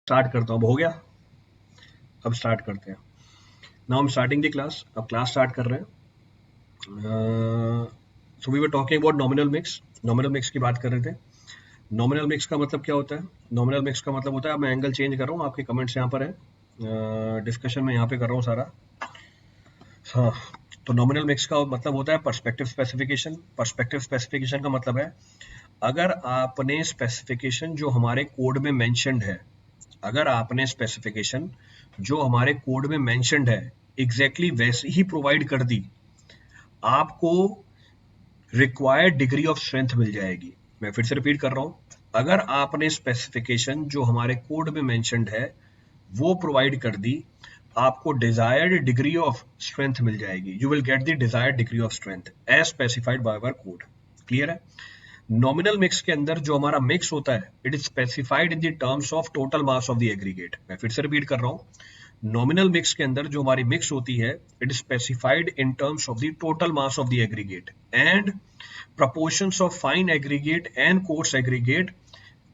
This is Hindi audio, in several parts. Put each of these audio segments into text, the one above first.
स्टार्ट करता हूँ। हो गया, अब स्टार्ट करते हैं। नाउ हम स्टार्टिंग द क्लास। अब क्लास स्टार्ट कर रहे हैं। So we were talking about nominal mix. Nominal mix की बात कर रहे थे। नॉमिनल मिक्स का मतलब क्या होता है? नॉमिनल मिक्स का मतलब होता है, अब मैं एंगल चेंज कर रहा हूँ, आपके कमेंट्स यहाँ पर है, डिस्कशन में यहाँ पे कर रहा हूँ सारा। हाँ, तो नॉमिनल मिक्स का मतलब होता है पर्सपेक्टिव स्पेसिफिकेशन। पर्सपेक्टिव स्पेसिफिकेशन का मतलब है, अगर आपने स्पेसिफिकेशन जो हमारे कोड में मेंशन्ड है, अगर आपने स्पेसिफिकेशन जो हमारे कोड में मेंशन्ड है एग्जैक्टली वैसे ही प्रोवाइड कर दी, आपको रिक्वायर्ड डिग्री ऑफ स्ट्रेंथ मिल जाएगी। मैं फिर से रिपीट कर रहा हूं, अगर आपने स्पेसिफिकेशन जो हमारे कोड में मेंशन्ड है वो प्रोवाइड कर दी, आपको डिजायर्ड डिग्री ऑफ स्ट्रेंथ मिल जाएगी। You will get the desired degree of strength as specified by our code. Clear है? नॉमिनल मिक्स के अंदर जो हमारा मिक्स होता है, it is specified in the terms of total mass of the aggregate. मैं फिर से रिपीट कर रहा हूं, नॉमिनल मिक्स के अंदर जो हमारी मिक्स होती है, it is specified in terms of the total mass of the aggregate and proportions of fine aggregate and coarse aggregate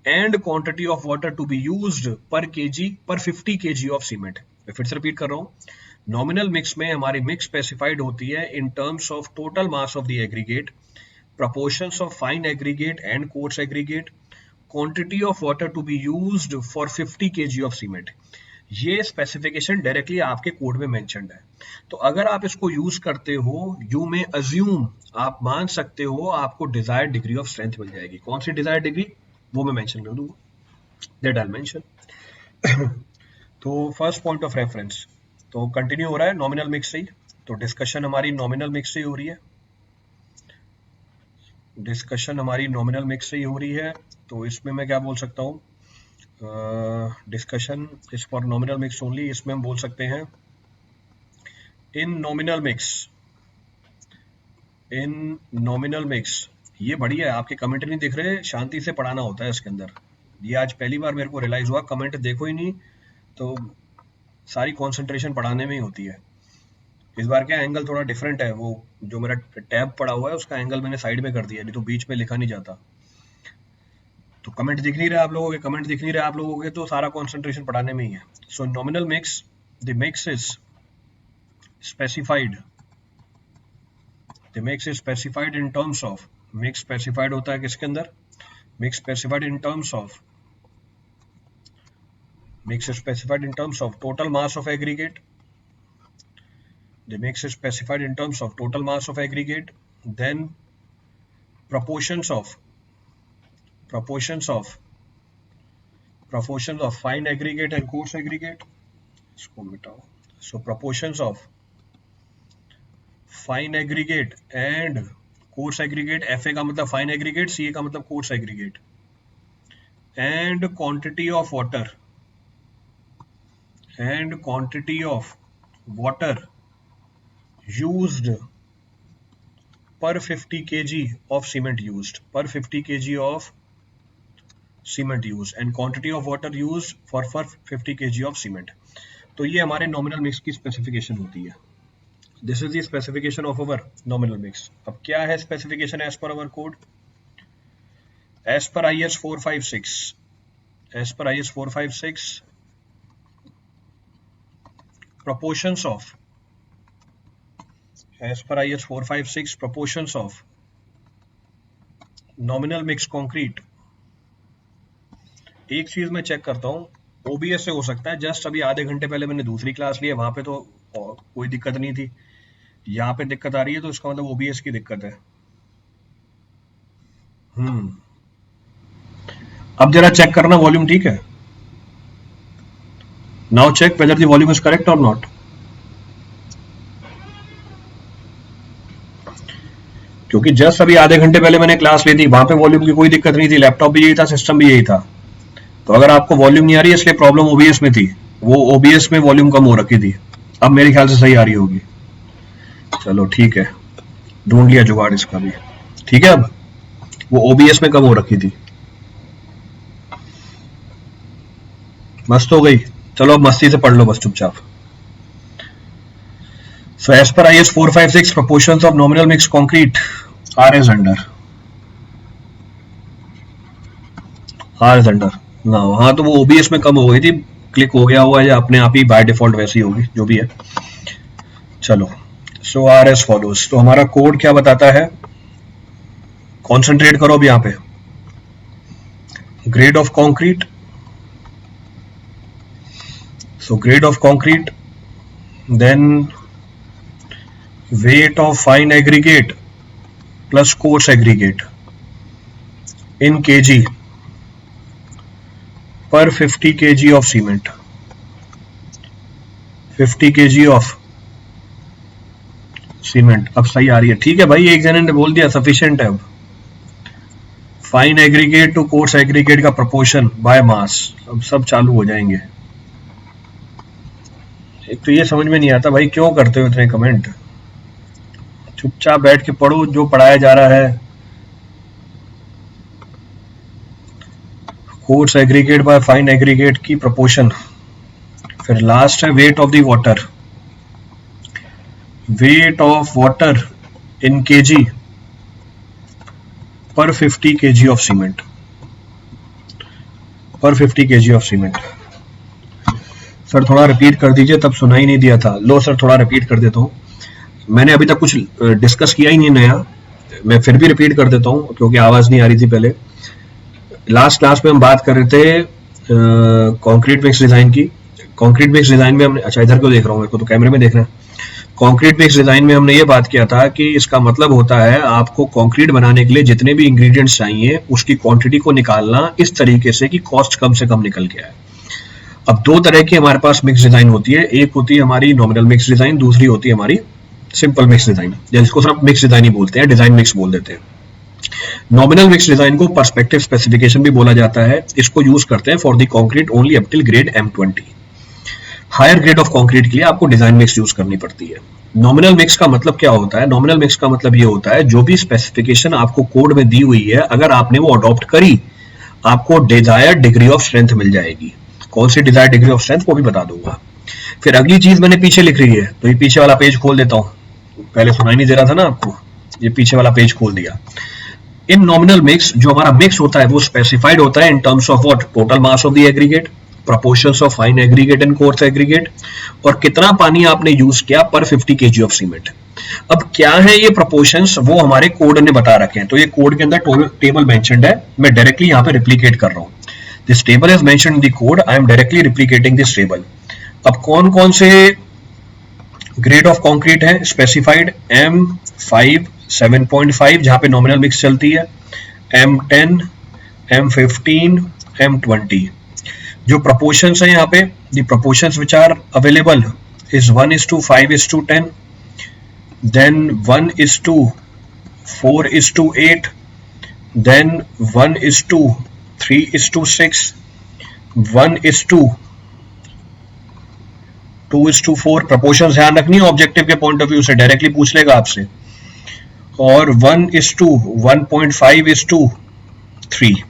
and quantity of water to be used per kg per 50 kg of cement। मैं फिर से रिपीट कर रहा हूं, नॉमिनल मिक्स में हमारी मिक्स स्पेसिफाइड होती है इन terms of total mass of the aggregate, proportions of fine aggregate and coarse aggregate, quantity of water to be used for 50 kg of cement। ये स्पेसिफिकेशन डायरेक्टली आपके कोड में मेंशन्ड है। तो अगर आप इसको यूज करते हो, यू मे अज्यूम, आप मान सकते हो आपको डिजायर्ड डिग्री ऑफ स्ट्रेंथ मिल जाएगी। कौन सी डिजायर्ड डिग्री, वो मैं मेंशन कर दूंगा, दैट आई विल मेंशन। तो फर्स्ट पॉइंट ऑफ रेफरेंस तो कंटिन्यू हो रहा है नॉमिनल मिक्स से ही। तो डिस्कशन हमारी नॉमिनल मिक्स से ही हो रही है, डिस्कशन हमारी नॉमिनल मिक्स से ही हो रही है। तो इसमें मैं क्या बोल सकता हूँ, discussion is for nominal mix only. इसमें हम बोल सकते हैं इन नॉमिनल मिक्स, इन नॉमिनल मिक्स। ये बढ़िया है, आपके कमेंट नहीं दिख रहे, शांति से पढ़ाना होता है इसके अंदर। ये आज पहली बार मेरे को रियलाइज हुआ, कमेंट देखो ही नहीं तो सारी कंसंट्रेशन पढ़ाने में ही होती है। इस बार क्या एंगल थोड़ा डिफरेंट है, वो जो मेरा टैब पड़ा हुआ है उसका एंगल मैंने साइड में कर दिया, नहीं तो बीच में लिखा नहीं जाता। तो कमेंट दिख नहीं रहे आप लोगों के, कमेंट दिख नहीं रहे आप लोगों के, तो सारा कंसंट्रेशन पढ़ाने में ही है। So nominal mix, the mix is specified, the mix is specified in terms of, mix specified होता है किसके अंदर, mix specified in terms of, mix specified in terms of total mass of aggregate, the mix is specified in terms of total mass of aggregate, then proportions of fine aggregate and coarse aggregate। इसको मिटाओ। So proportions of fine aggregate and coarse aggregate, FA का मतलब fine aggregate, CA का मतलब coarse aggregate, and quantity of water used per 50 kg of cement used, per 50 kg of cement used and quantity of water used for 50 kg of cement। तो ये हमारे नॉमिनल मिक्स की स्पेसिफिकेशन होती है। This is the specification of our nominal mix. अब क्या है specification as per our code, as per IS 456, as per IS 456 proportions of, as per IS 456 proportions of nominal mix concrete। एक चीज मैं चेक करता हूँ, OBS से हो सकता है, जस्ट अभी आधे घंटे पहले मैंने दूसरी क्लास ली है, वहां पे तो कोई दिक्कत नहीं थी, यहाँ पे दिक्कत आ रही है, तो इसका मतलब OBS की दिक्कत है। अब जरा चेक करना वॉल्यूम ठीक है। Now check whether the volume is correct or not. क्योंकि जस्ट अभी आधे घंटे पहले मैंने क्लास ली थी, वहां पे वॉल्यूम की कोई दिक्कत नहीं थी, लैपटॉप भी यही था, सिस्टम भी यही था। तो अगर आपको वॉल्यूम नहीं आ रही है इसलिए प्रॉब्लम OBS में थी, वो OBS में वॉल्यूम कम हो रखी थी। अब मेरे ख्याल से सही आ रही होगी। चलो ठीक है, ढूंढ लिया जुगाड़ इसका भी, ठीक है। अब वो OBS में कम हो रखी थी, मस्त हो गई। चलो अब मस्ती से पढ़ लो बस चुपचाप। So as per IS 456 proportions of nominal mixed concrete are as under, ना, हाँ तो वो ओबीएस में कम हो गई थी, क्लिक हो गया हुआ या अपने आप ही बाय डिफॉल्ट वैसी होगी, जो भी है। चलो, सो आर एस फॉलोज। तो हमारा कोड क्या बताता है, कॉन्सेंट्रेट करो अब यहाँ पे, grade of concrete, so grade of concrete, then weight of fine aggregate plus coarse aggregate in kg per 50 kg of cement, 50 kg of cement. अब सही आ रही है, ठीक है भाई, एक जने ने बोल दिया सफिशिएंट है। अब fine aggregate to coarse aggregate का प्रोपोर्शन बाय मास, अब सब चालू हो जाएंगे। एक तो ये समझ में नहीं आता भाई, क्यों करते हो इतने कमेंट, चुपचाप बैठ के पढ़ो जो पढ़ाया जा रहा है। Coarse aggregate by fine aggregate की प्रोपोर्शन, फिर लास्ट है weight of the water, weight of water in kg per 50 kg of cement, per 50 kg of cement. Sir थोड़ा रिपीट कर दीजिए, तब सुना ही नहीं दिया था। लो सर थोड़ा रिपीट कर देता हूँ, मैंने अभी तक कुछ डिस्कस किया ही नहीं नया, मैं फिर भी रिपीट कर देता हूँ क्योंकि आवाज नहीं आ रही थी पहले। लास्ट क्लास में हम बात कर रहे थे कंक्रीट मिक्स डिजाइन की। कंक्रीट मिक्स डिजाइन में हमने, अच्छा इधर क्यों देख रहा हूँ, मेरे को तो कैमरे में देखना है। कंक्रीट मिक्स डिजाइन में हमने ये बात किया था कि इसका मतलब होता है आपको कंक्रीट बनाने के लिए जितने भी इंग्रेडिएंट्स चाहिए उसकी क्वांटिटी को निकालना इस तरीके से कि कॉस्ट कम से कम निकल के आए। अब दो तरह की हमारे पास मिक्स डिजाइन होती है, एक होती है हमारी नॉमिनल मिक्स डिजाइन, दूसरी होती है हमारी सिंपल मिक्स डिजाइन, जिसको सिर्फ मिक्स डिजाइन ही बोलते हैं, डिजाइन मिक्स बोल देते हैं। नॉमिनल मिक्स डिजाइन को पर्सपेक्टिव स्पेसिफिकेशन भी बोला जाता है, इसको यूज करते हैं for the concrete only up till grade M20। Higher grade of concrete के लिए आपको डिजाइन मिक्स यूज करनी पड़ती है। नॉमिनल मिक्स का मतलब क्या होता है, नॉमिनल मिक्स का मतलब ये होता है जो भी स्पेसिफिकेशन आपको कोड में दी हुई है अगर आपने वो अडॉप्ट करी आपको डिजायर्ड डिग्री ऑफ स्ट्रेंथ मिल जाएगी। कौन सी डिजायर्ड डिग्री ऑफ स्ट्रेंथ वो भी बता दूंगा। फिर अगली चीज मैंने पीछे लिख रही है, तो ये पीछे वाला पेज खोल देता हूँ, पहले सुनाई नहीं दे रहा था ना आपको, ये पीछे वाला पेज खोल दिया। इन नॉमिनल मिक्स जो हमारा मिक्स होता है वो स्पेसिफाइड होता है इन terms of what, total mass of the aggregate, proportions of fine aggregate and coarse aggregate, और कितना पानी आपने यूज किया पर 50 kg ऑफ सीमेंट। अब क्या है ये proportions, वो हमारे कोड ने बता रखे हैं, तो ये कोड के अंदर टेबल मेंशन्ड है, मैं डायरेक्टली यहाँ पे रिप्लिकेट कर रहा हूँ। This table is mentioned in the code, I am directly replicating this table. अब कौन कौन से ग्रेड ऑफ कंक्रीट है स्पेसिफाइड, M5 7.5 जहां पे नॉमिनल मिक्स चलती है, M10 M15 M20। जो proportions है यहाँ पे, the proportions which are available is 1:5:10, then 1:4:8, then 1:3:6, 1:2:4। proportions ध्यान रखनी है ऑब्जेक्टिव के पॉइंट ऑफ व्यू से, डायरेक्टली पूछ लेगा आपसे। और 1:1.5:3।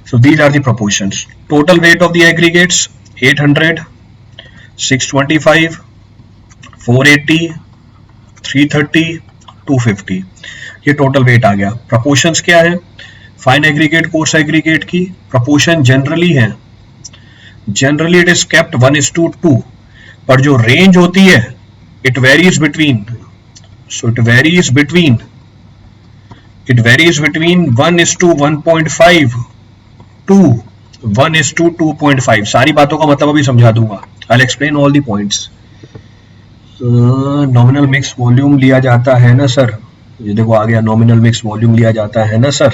So these are the proportions. Total weight of the aggregates 800, 625, 480, 330, 250। ये टोटल वेट आ गया। Proportions क्या है, फाइन एग्रीगेट कोर्स एग्रीगेट की proportion जनरली है, जनरली इट इज केप्ट 1:2, पर जो रेंज होती है it varies between 1:1.5 to 1:2.5। सारी बातों का मतलब अभी समझा दूंगा, I'll explain all the points। Nominal mix volume लिया जाता है ना सर, ये देखो आ गया, नॉमिनल मिक्स वॉल्यूम लिया जाता है ना सर।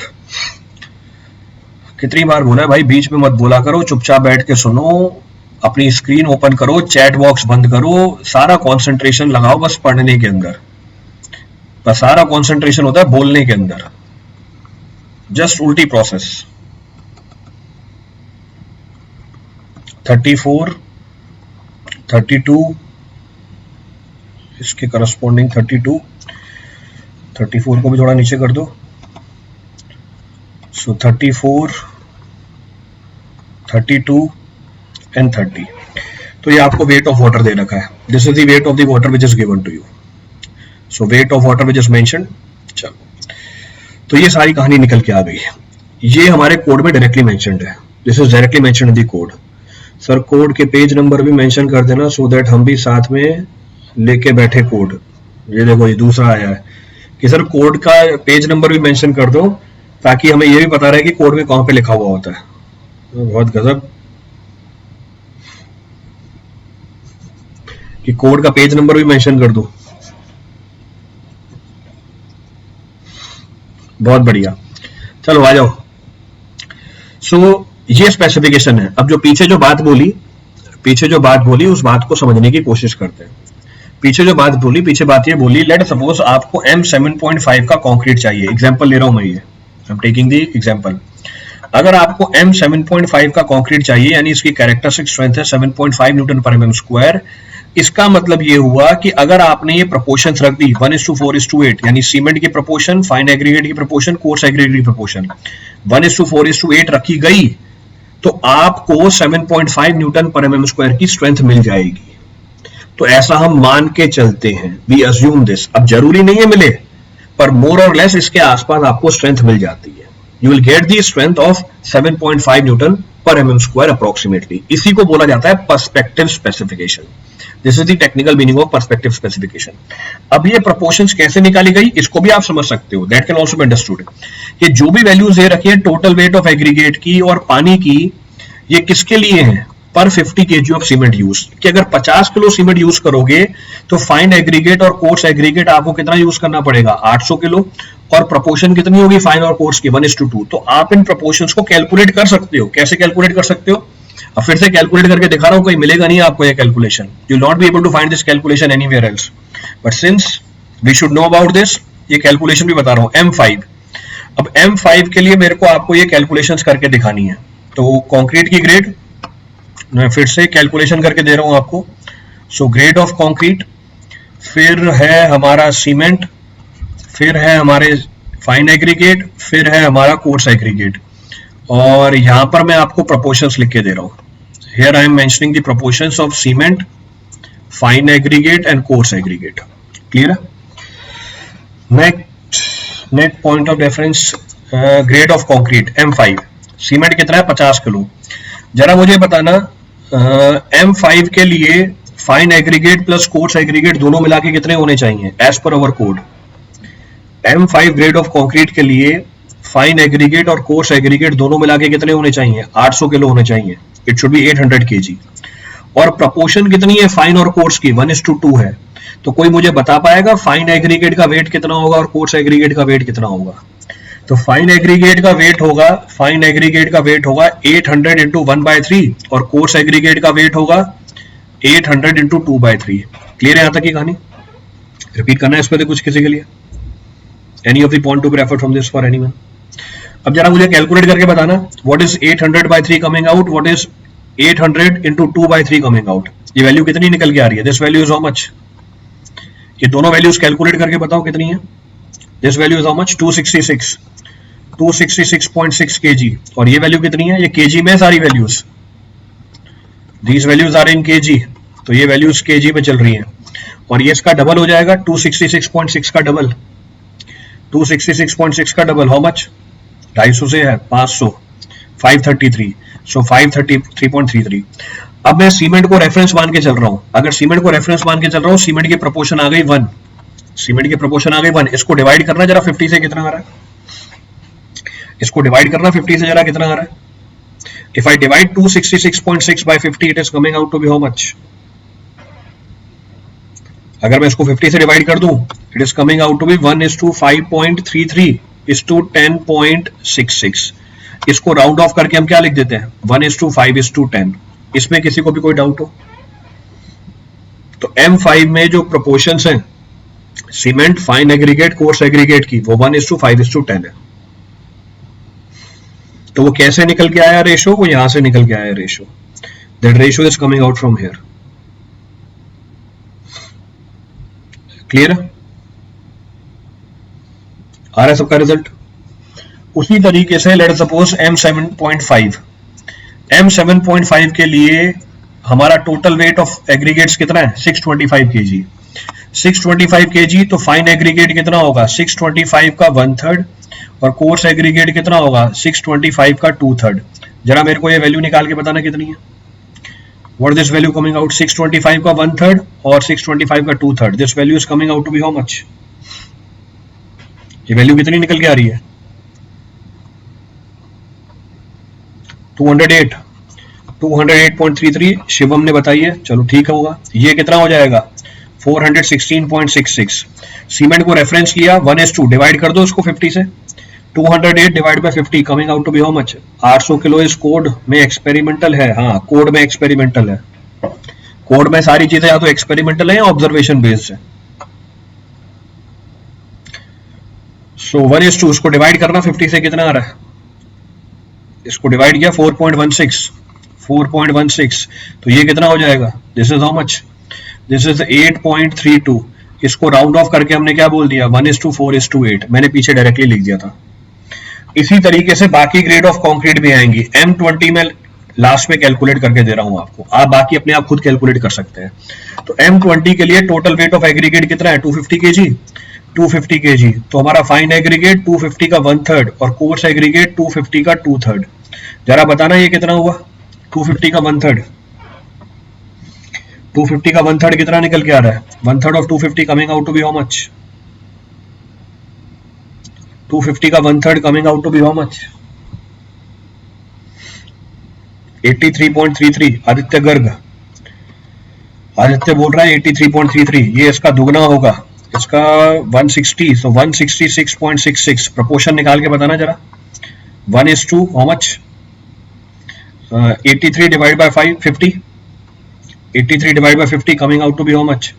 कितनी बार बोला है भाई, बीच में मत बोला करो, चुपचाप बैठ के सुनो, अपनी स्क्रीन ओपन करो, चैट बॉक्स बंद करो, सारा कंसंट्रेशन लगाओ बस पढ़ने के अंदर, बस सारा कंसंट्रेशन होता है बोलने के अंदर, जस्ट उल्टी प्रोसेस। 34, 32, इसके करस्पॉन्डिंग 32, 34 को भी थोड़ा नीचे कर दो। सो 34, 32 एंड 30। तो ये आपको वेट ऑफ वाटर दे रखा है, this is the weight of the water which is given to you. So weight of water which is mentioned. चलो, तो ये सारी कहानी निकल के आ गई है, ये हमारे कोड में डायरेक्टली मेंशन्ड है। This is directly mention in the code. Sir code के पेज नंबर भी मेंशन कर देना सो दैट हम भी साथ में लेके बैठे कोड। ये देखो ये दूसरा आया है कि सर कोड का पेज नंबर भी मेंशन कर दो ताकि हमें ये भी पता रहे कि कोड में कहां पे लिखा हुआ होता है। बहुत गजब कि कोड का पेज नंबर भी मेंशन कर दो। बहुत बढ़िया, चलो आ जाओ। सो ये स्पेसिफिकेशन है। अब जो पीछे जो बात बोली उस बात को समझने की कोशिश करते हैं। पीछे जो बात बोली, पीछे बात ये बोली, लेट सपोज आपको M7.5 का कंक्रीट चाहिए। एग्जांपल ले रहा हूं मैं, ये I am taking the example. अगर आपको M7.5 का कंक्रीट चाहिए यानी इसकी कैरेक्टरिस्टिक स्ट्रेंथ है 7.5 न्यूटन पर mm स्क्वायर। इसका मतलब ये हुआ कि अगर आपने ये प्रोपोर्शंस रख दी 1:4:8 यानी सीमेंट की प्रोपोर्शन, फाइन एग्रीगेट की प्रोपोर्शन, कोर्स एग्रीगेट की प्रोपोर्शन 1:4:8 रखी गई तो आपको 7.5 न्यूटन पर mm स्क्वायर की स्ट्रेंथ मिल जाएगी। तो ऐसा हम मान के चलते हैं, वी अज्यूम दिस। अब जरूरी नहीं है मिले, पर मोर और लेस इसके आसपास आपको स्ट्रेंथ मिल जाती है। You will get the strength of 7.5 Newton पर mm स्क्वायर अप्रोक्सीमेटली। इसी को बोला जाता है perspective specification. This is the technical meaning of perspective specification. अब ये प्रोपोर्शंस कैसे निकाली गई इसको भी आप समझ सकते हो, that can also be understood. कि जो भी वैल्यूज दे रखी है टोटल वेट ऑफ एग्रीगेट की और पानी की, ये किसके लिए है? पर 50 kg ऑफ सीमेंट यूज। कि अगर 50 किलो सीमेंट यूज करोगे तो फाइन एग्रीगेट और कोर्स एग्रीगेट आपको कितना यूज करना पड़ेगा? 800 किलो। और प्रोपोर्शन कितनी होगी फाइन और कोर्स की? 1:2। तो आप इन प्रोपोर्शंस को कैलकुलेट कर सकते हो। कैसे कैलकुलेट कर सकते हो? अब फिर से कैलकुलेट करके दिखा रहा हूं, कहीं मिलेगा नहीं आपको ये calculation. You will not be able to find this calculation anywhere else, but since we should know about this, ये कैलकुलेशन भी बता रहा हूं। M5, अब M5 के लिए मेरे को आपको ये कैलकुलेशंस करके दिखानी है। तो कंक्रीट की ग्रेड मैं फिर से कैलकुलेशन करके दे रहा हूं आपको। सो ग्रेड ऑफ कंक्रीट, फिर है हमारा सीमेंट, फिर है हमारे फाइन एग्रीगेट, फिर है हमारा कोर्स एग्रीगेट। और यहां पर मैं आपको प्रोपोर्शंस लिख के दे रहा हूं। Here I am mentioning the proportions of cement, fine aggregate and coarse aggregate. Clear है? Next point of reference, grade of concrete M5। Cement कितना है? 50 किलो। जरा मुझे बताना M5 के लिए fine aggregate plus coarse aggregate दोनों मिला के कितने होने चाहिए as per our code? M5 grade of concrete के लिए फाइन एग्रीगेट और कोर्स एग्रीगेट दोनों मिला के कितने होने चाहिए? 800 किलो होने चाहिए। It should be 800 kg। और प्रोपोर्शन कितनी है फाइन और कोर्स की? 1:2 है। तो कोई मुझे बता पाएगा फाइन एग्रीगेट का वेट कितना होगा और कोर्स एग्रीगेट का वेट कितना होगा? तो फाइन एग्रीगेट का वेट होगा 800 इंटू 1/3 और कोर्स एग्रीगेट का वेट होगा 800 इंटू 2/3। क्लियर है यहां तक की कहानी? रिपीट करना है इस पर कुछ किसी के लिए? Any of the point to be referred from this for anyone? अब जरा मुझे कैलकुलेट करके बताना, what is 800/3 coming out, what is 800 into 2/3 coming out? ये वैल्यू कितनी निकल के आ रही है? This value is how much? ये दोनों वैल्यूज कैलकुलेट करके बताओ कितनी है। This value is how much? 266.6 kg। और ये वैल्यू कितनी है? ये kg में सारी values, these values are in kg, तो ये वैल्यूज kg में चल रही हैं। और ये इसका डबल हो जाएगा 266.6 का डबल, 266.6 का डबल हाउ मच? 250 से है 500, 533, सो 533.33। अब मैं सीमेंट को रेफरेंस मान के चल रहा हूं। अगर सीमेंट को रेफरेंस मान के चल रहा हूं, सीमेंट की प्रोपोर्शन आ गई 1, सीमेंट की प्रोपोर्शन आ गई 1। इसको डिवाइड करना जरा 50 से, कितना आ रहा है? इसको डिवाइड करना 50 से, जरा कितना आ रहा है? If I divide 266.6 by 50 it is coming out to be how much? अगर मैं इसको 50 से डिवाइड कर दूं, it is coming out to be 1:5.33:10.66। इसको राउंड ऑफ करके हम क्या लिख देते हैं? 1:5:10। इसमें किसी को भी कोई डाउट हो? तो M5 में जो प्रोपोर्शंस हैं cement, fine aggregate, course aggregate की, वो 1:5:10 है। तो वो कैसे निकल के आया रेशो? वो यहां से निकल के आया ratio. That ratio is coming out from here. Clear है? आ रहा है सबका रिजल्ट? उसी तरीके से लेट सपोज M7.5 के लिए हमारा टोटल वेट ऑफ एग्रीगेट्स कितना है? 625 kg। 625 kg, तो फाइन एग्रीगेट कितना होगा? 625 का 1/3 और कोर्स एग्रीगेट कितना होगा? 625 का 2/3। जरा मेरे को ये वैल्यू निकाल के बताना कितनी है। What is this value coming out? 625 का 1/3 और 625 का 2/3. This value is coming out to be how much? ये वैल्यू कितनी निकल के आ रही है? 208. 208.33 शिवम ने बताई है। चलो ठीक होगा। ये कितना हो जाएगा? 416.66. सीमेंट को रेफरेंस लिया 1:2, डिवाइड कर दो उसको 50 से। 208 divide by 50 coming out to be how much? 800 kilo इस कोड में एक्सपेरिमेंटल है। हाँ, कोड में एक्सपेरिमेंटल है। कोड में सारी चीजें या तो एक्सपेरिमेंटल है या ऑब्जर्वेशन बेस्ड है। सो 1:2 उसको डिवाइड करना 50 से, कितना आ रहा है? इसको डिवाइड किया 4.16, तो ये कितना हो जाएगा? This is how much? This is 8.32। इसको राउंड ऑफ करके हमने क्या बोल दिया? 1:4:8। मैंने पीछे डायरेक्टली लिख दिया था। इसी तरीके से बाकी ग्रेड ऑफ कंक्रीट भी आएंगी। M20 में लास्ट में कैलकुलेट करके दे रहा हूं आपको, आप बाकी अपने आप खुद कैलकुलेट कर सकते हैं। तो M20 के लिए टोटल वेट ऑफ एग्रीगेट कितना है? 250 kg। 250 kg, तो हमारा फाइन एग्रीगेट 250 का 1/3 और कोर्स एग्रीगेट 250 का 2/3। जरा बताना ये कितना हुआ? 250 का 1/3। 250 का 1/3 कितना निकल के आ रहा है? 1/3 of 250 coming out to be how much? 250 का 1/3 coming out to be how much? 83.33। Aditya Garg, Aditya बोल रहा है 83.33। ये इसका दुगना होगा, इसका 160, सो 166.66। प्रोपोर्शन निकाल के बताना जरा। 1:2 how much? 83 divide by 50। 83 divide by 50 coming out to be how much?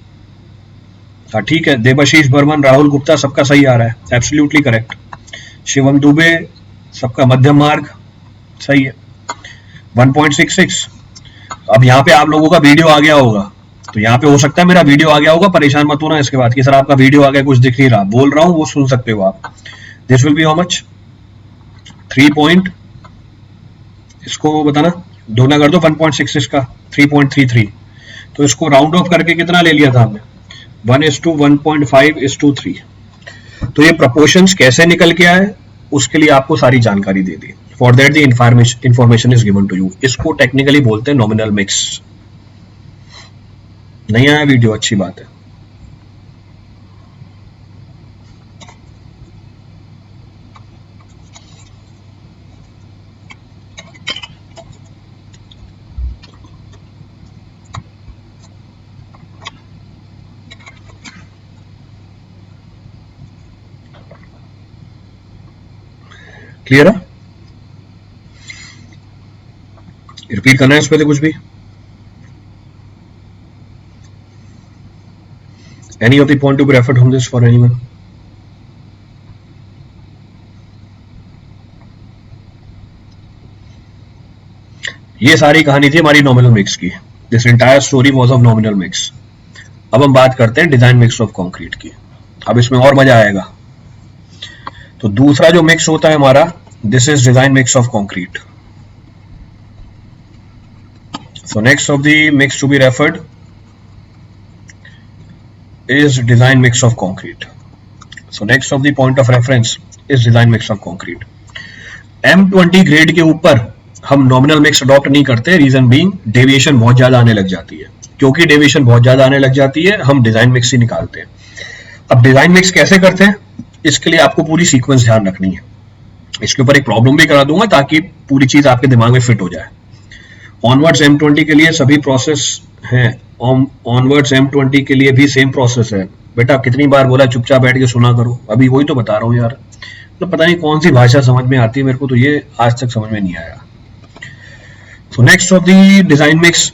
हाँ ठीक है, देवाशीष बर्मन, राहुल गुप्ता, सबका सही आ रहा है, एब्सोल्युटली करेक्ट। शिवम दुबे, सबका मध्यम मार्ग सही है, 1.66। अब यहाँ पे आप लोगों का वीडियो आ गया होगा, तो यहाँ पे हो सकता है मेरा वीडियो आ गया होगा, परेशान मत होना इसके बाद कि सर आपका वीडियो आ गया कुछ दिख नहीं रहा। बोल रहा हूँ वो सुन सकते हो आप। This will B how much? 3 इसको बताना, दोना कर दो 1.66 का 3.33। तो इसको राउंड ऑफ करके कितना ले लिया था हमने? 1:1.5:3। तो ये प्रोपोर्शंस कैसे निकल के आए उसके लिए आपको सारी जानकारी दे दी। For that the information is given to you. इसको टेक्निकली बोलते हैं नॉमिनल मिक्स। नहीं आया वीडियो? अच्छी बात है। क्लियर है? रिपीट करना है इस पे कुछ भी? Any of the point to be referred from this for anyone? ये सारी कहानी थी हमारी नॉमिनल मिक्स की। This entire story was of nominal mix. अब हम बात करते हैं डिजाइन मिक्स ऑफ कंक्रीट की। अब इसमें और मजा आएगा। तो दूसरा जो मिक्स होता है हमारा, this is design mix of concrete. So next of the mix to be referred is design mix of concrete. So next of the point of reference is design mix of concrete. M20 grade के ऊपर हम नॉमिनल मिक्स अडॉप्ट नहीं करते, रीजन बीइंग डेविएशन बहुत ज्यादा आने लग जाती है। क्योंकि डेविएशन बहुत ज्यादा आने लग जाती है, हम डिजाइन मिक्स ही निकालते हैं। अब डिजाइन मिक्स कैसे करते हैं, इसके लिए आपको पूरी सीक्वेंस ध्यान रखनी है। इसके ऊपर एक प्रॉब्लम भी करा दूंगा ताकि पूरी चीज आपके दिमाग में फिट हो जाए। ऑनवर्ड्स M20 के लिए सभी प्रोसेस हैं, ऑनवर्ड्स M20 के लिए भी सेम प्रोसेस है। बेटा कितनी बार बोला चुपचाप बैठ के सुना करो, अभी वही तो बता रहा हूँ यार। तो पता नहीं कौन सी भाषा समझ में आती है मेरे को, तो ये आज तक समझ में नहीं आया। So next of the design mix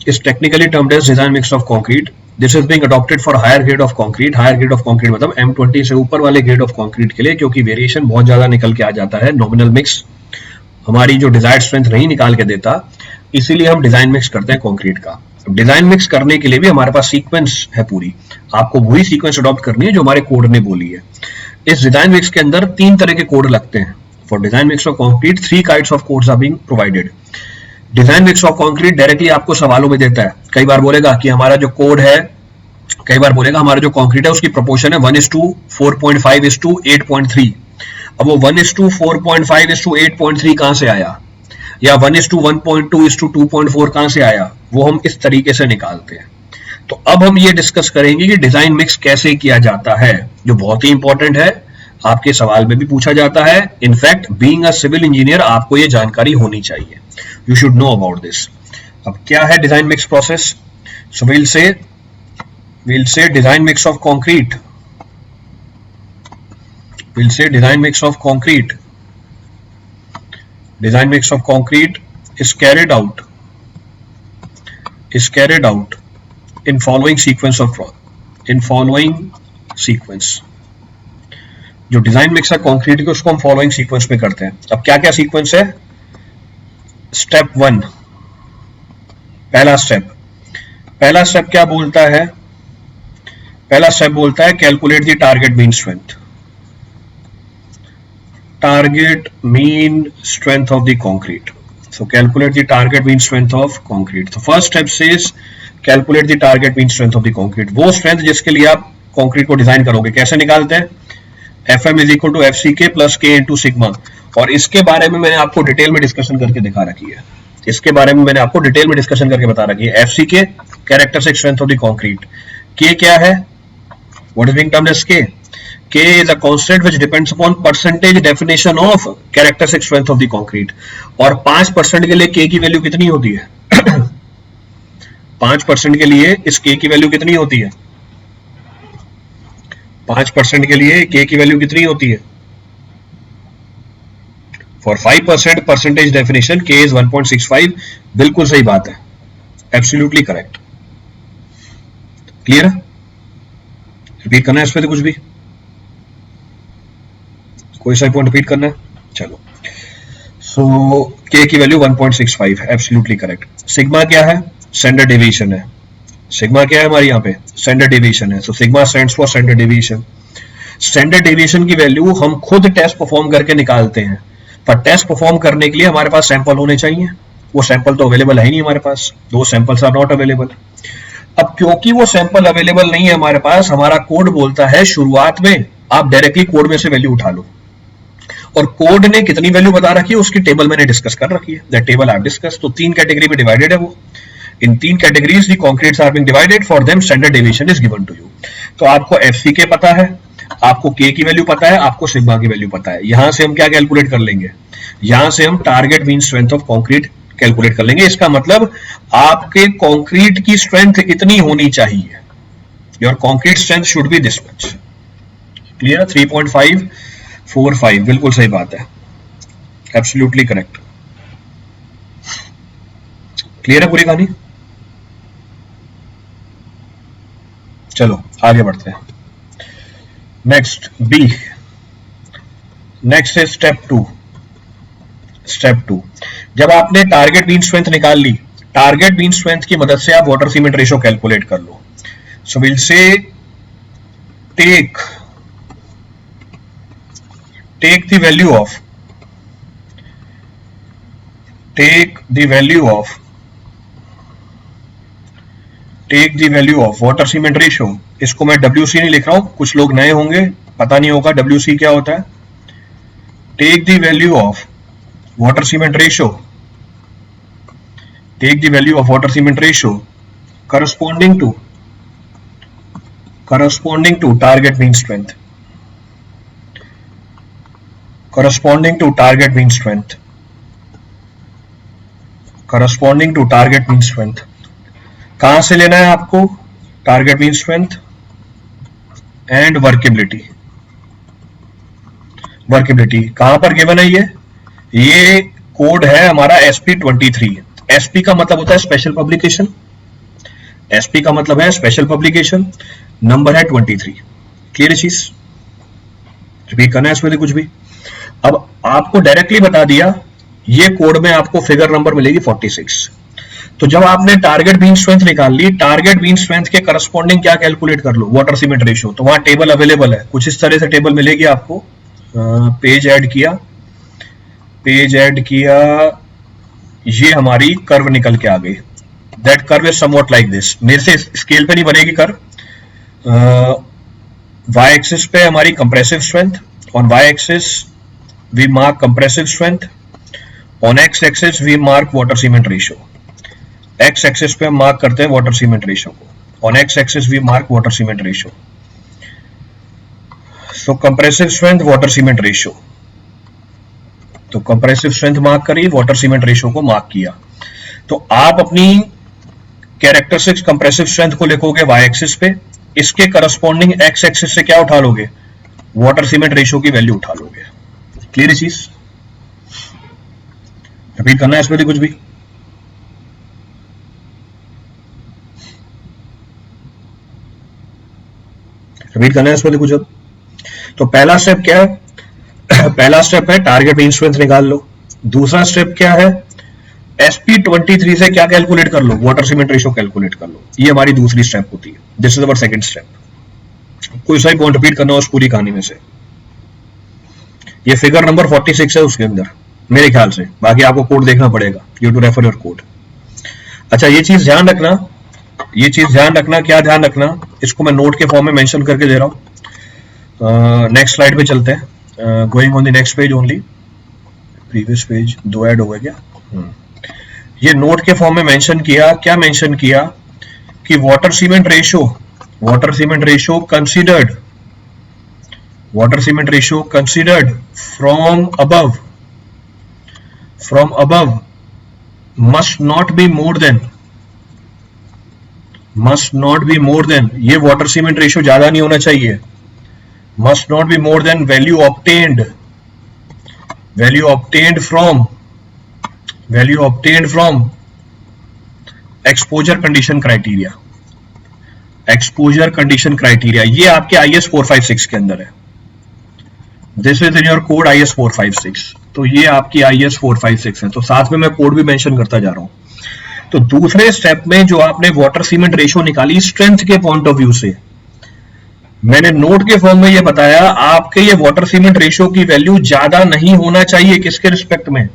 is technically termed as design mix of concrete. This is being adopted for higher grade of concrete. Higher grade of concrete मतलब M20 से ऊपर वाले grade of concrete के लिए, क्योंकि वेरिएशन बहुत ज्यादा निकल के आ जाता है। नॉमिनल मिक्स हमारी जो डिजायर्ड स्ट्रेंथ नहीं निकाल के देता, इसीलिए हम डिजाइन मिक्स करते हैं कंक्रीट का। डिजाइन मिक्स करने के लिए भी हमारे पास सीक्वेंस है पूरी, आपको वही सीक्वेंस अडॉप्ट करनी है जो हमारे कोड ने बोली है। इस डिजाइन मिक्स के अंदर 3 तरह के कोड लगते हैं। For design mix of concrete 3 kinds of codes are being provided. Design mix of concrete directly आपको सवालों में देता है। कई बार बोलेगा कि हमारा जो कोड है, कई बार बोलेगा हमारा जो कंक्रीट है उसकी प्रोपोर्शन है 1:4.5:8.3। अब वो 1:4.5:8.3 कहां से आया? या 1:1.2:2.4 कहां से आया, वो हम इस तरीके से निकालते हैं। तो अब हम ये डिस्कस करेंगे कि डिजाइन मिक्स कैसे किया जाता है, जो बहुत ही इंपॉर्टेंट है, आपके सवाल में भी पूछा जाता है। In fact being a civil engineer आपको ये जानकारी होनी चाहिए, you should know about this. अब क्या है design mix process? So we'll say design mix of concrete. We'll say design mix of concrete. Design mix of concrete is carried out in following sequence of जो डिजाइन मिक्स है कंक्रीट के उसको हम फॉलोइंग सीक्वेंस में करते हैं। अब क्या क्या सीक्वेंस है? स्टेप 1, पहला स्टेप क्या बोलता है? पहला स्टेप बोलता है calculate the target mean strength of the concrete. So calculate the target mean strength of concrete. तो first step says calculate the target mean strength of the concrete, वो स्ट्रेंथ जिसके लिए आप कंक्रीट को डिजाइन करोगे। कैसे निकालते हैं? Fm is equal to FCK plus K into sigma. और इसके बारे में मैंने आपको डिटेल में डिस्कशन करके दिखा रखी है, इसके बारे में मैंने आपको डिटेल में डिस्कशन करके बता रखी है। FCK characteristic strength of the concrete. K क्या है? What is being termed as K? K is a constant which depends upon percentage definition of characteristic strength of the concrete। और 5% के लिए K की वैल्यू कितनी होती है? 5% के लिए इस K की वैल्यू कितनी होती है? 5% के लिए K की वैल्यू कितनी होती है? For 5% percentage definition K is 1.65। बिल्कुल सही बात है, एब्सोल्युटली करेक्ट। क्लियर है? रिपीट करना है इस पे तो कुछ भी, कोई सा पॉइंट रिपीट करना है? चलो, सो K की वैल्यू 1.65 है, एब्सोल्युटली करेक्ट। सिग्मा क्या है? स्टैंडर्ड डेविएशन है। सिग्मा क्या है हमारे यहाँ पे? स्टैंडर्ड डेविएशन है। So sigma stands for standard deviation. Standard deviation की वैल्यू हम खुद टेस्ट परफॉर्म करके निकालते हैं, पर टेस्ट परफॉर्म करने के लिए हमारे पास सैंपल होने चाहिए। वो सैंपल तो अवेलेबल है ही नहीं हमारे पास, दो सैंपल्स आर नॉट अवेलेबल। अब क्योंकि वो सैंपल अवेलेबल नहीं है हमारे पास, हमारा कोड बोलता है शुरुआत में आप डायरेक्टली कोड में से वैल्यू उठा लो, और कोड ने कितनी वैल्यू बता रखी है उसकी टेबल मैंने डिस्कस कर रखी है, that table I have discuss. तो 3 कैटेगरी में डिवाइडेड है वो। In 3 categories the concretes are being divided, for them standard deviation is given to you. तो आपको FCK पता है, आपको K की वैल्यू पता है, आपको सिग्मा की वैल्यू पता है। यहां से हम क्या कैलकुलेट कर लेंगे? यहां से हम target mean strength of concrete calculate कर लेंगे। इसका मतलब आपके कंक्रीट की स्ट्रेंथ इतनी होनी चाहिए, your concrete strength should be this much. Clear? 3.545, बिल्कुल सही बात है, एब्सोल्युटली करेक्ट। क्लियर है पूरी कहानी? चलो आगे बढ़ते हैं। नेक्स्ट बी, नेक्स्ट है स्टेप 2। जब आपने टारगेट मीन स्ट्रेंथ निकाल ली, टारगेट मीन स्ट्रेंथ की मदद से आप वाटर सीमेंट रेशो कैलकुलेट कर लो। So will say take the value of water cement ratio. इसको मैं WC नहीं लिख रहा हूं, कुछ लोग नए होंगे पता नहीं होगा WC क्या होता है। Take the value of water cement ratio, take the value of water cement ratio corresponding to target mean strength, corresponding to target mean strength कहां से लेना है आपको? Target mean strength and workability कहां पर गिवन है? ये कोड है हमारा SP23। SP का मतलब होता है स्पेशल पब्लिकेशन, SP का मतलब है स्पेशल पब्लिकेशन, नंबर है 23। क्लियर चीज? रिपीट करना है इसमें कुछ भी। अब आपको डायरेक्टली बता दिया, ये कोड में आपको फिगर नंबर मिलेगी 46। तो जब आपने टारगेट बीम स्ट्रेंथ निकाल ली, टारगेट बीम स्ट्रेंथ के करस्पॉन्डिंग क्या कैलकुलेट कर लो? Water cement ratio. तो वहां टेबल अवेलेबल है, कुछ इस तरह से टेबल मिलेगी आपको। पेज ऐड किया, ये हमारी कर्व निकल के आ गई। That curve is somewhat like this. मेरे से स्केल पे नहीं बनेगी कर्व। वाई एक्सिस पे हमारी compressive strength, on Y axis we mark compressive strength, on X axis we mark water cement ratio, X axis पे हम मार्क करते हैं वाटर सीमेंट रेशियो को, on X axis we mark water cement ratio. So compressive strength water cement ratio, तो कंप्रेसिव स्ट्रेंथ मार्क करी, वाटर सीमेंट रेशियो को मार्क किया। तो आप अपनी कैरेक्टरिस्टिक्स कंप्रेसिव स्ट्रेंथ को लिखोगे वाई एक्सिस पे, इसके करस्पॉन्डिंग एक्स एक्सिस से क्या उठा लोगे, वाटर सीमेंट रेशियो की वैल्यू उठा लोगे। क्लियर चीज, रिपीट करना है इसमें कुछ भी? रिपीट करना है इसमें कुछ? अब तो पहला स्टेप क्या है? पहला स्टेप है टारगेट मीन स्ट्रेंथ निकाल लो। दूसरा स्टेप क्या है? SP23 से क्या कैलकुलेट कर लो, वाटर सीमेंट रेशियो कैलकुलेट कर लो। ये हमारी दूसरी स्टेप होती है, this is our second step. कोई सही पॉइंट रिपीट करना हो उस पूरी कहानी में से। ये फिगर नंबर 46 है उसके अंदर मेरे ख्याल से, बाकी आपको कोड देखना पड़ेगा, you to refer your code. अच्छा ये चीज ध्यान रखना, ये चीज ध्यान रखना, क्या ध्यान रखना, इसको मैं नोट के फॉर्म में मेंशन करके दे रहा हूं। नेक्स्ट स्लाइड पे चलते हैं, going on the next page only, previous page 2 add हो गया क्या? ये नोट के फॉर्म में मेंशन किया, क्या मेंशन किया कि water cement ratio considered, water cement ratio considered from above must not be more than, ये water cement ratio ज्यादा नहीं होना चाहिए, must not be more than value obtained from exposure condition criteria, ये आपके IS 456 के अंदर है। This is in your code IS 456, तो ये आपकी IS 456 है। तो साथ में मैं कोड भी मेंशन करता जा रहा हूं। तो दूसरे स्टेप में जो आपने वाटर सीमेंट रेशियो निकाली स्ट्रेंथ के पॉइंट ऑफ व्यू से, मैंने नोट के फॉर्म में ये बताया आपके ये वाटर सीमेंट रेशियो की वैल्यू ज्यादा नहीं होना चाहिए, किसके रिस्पेक्ट में,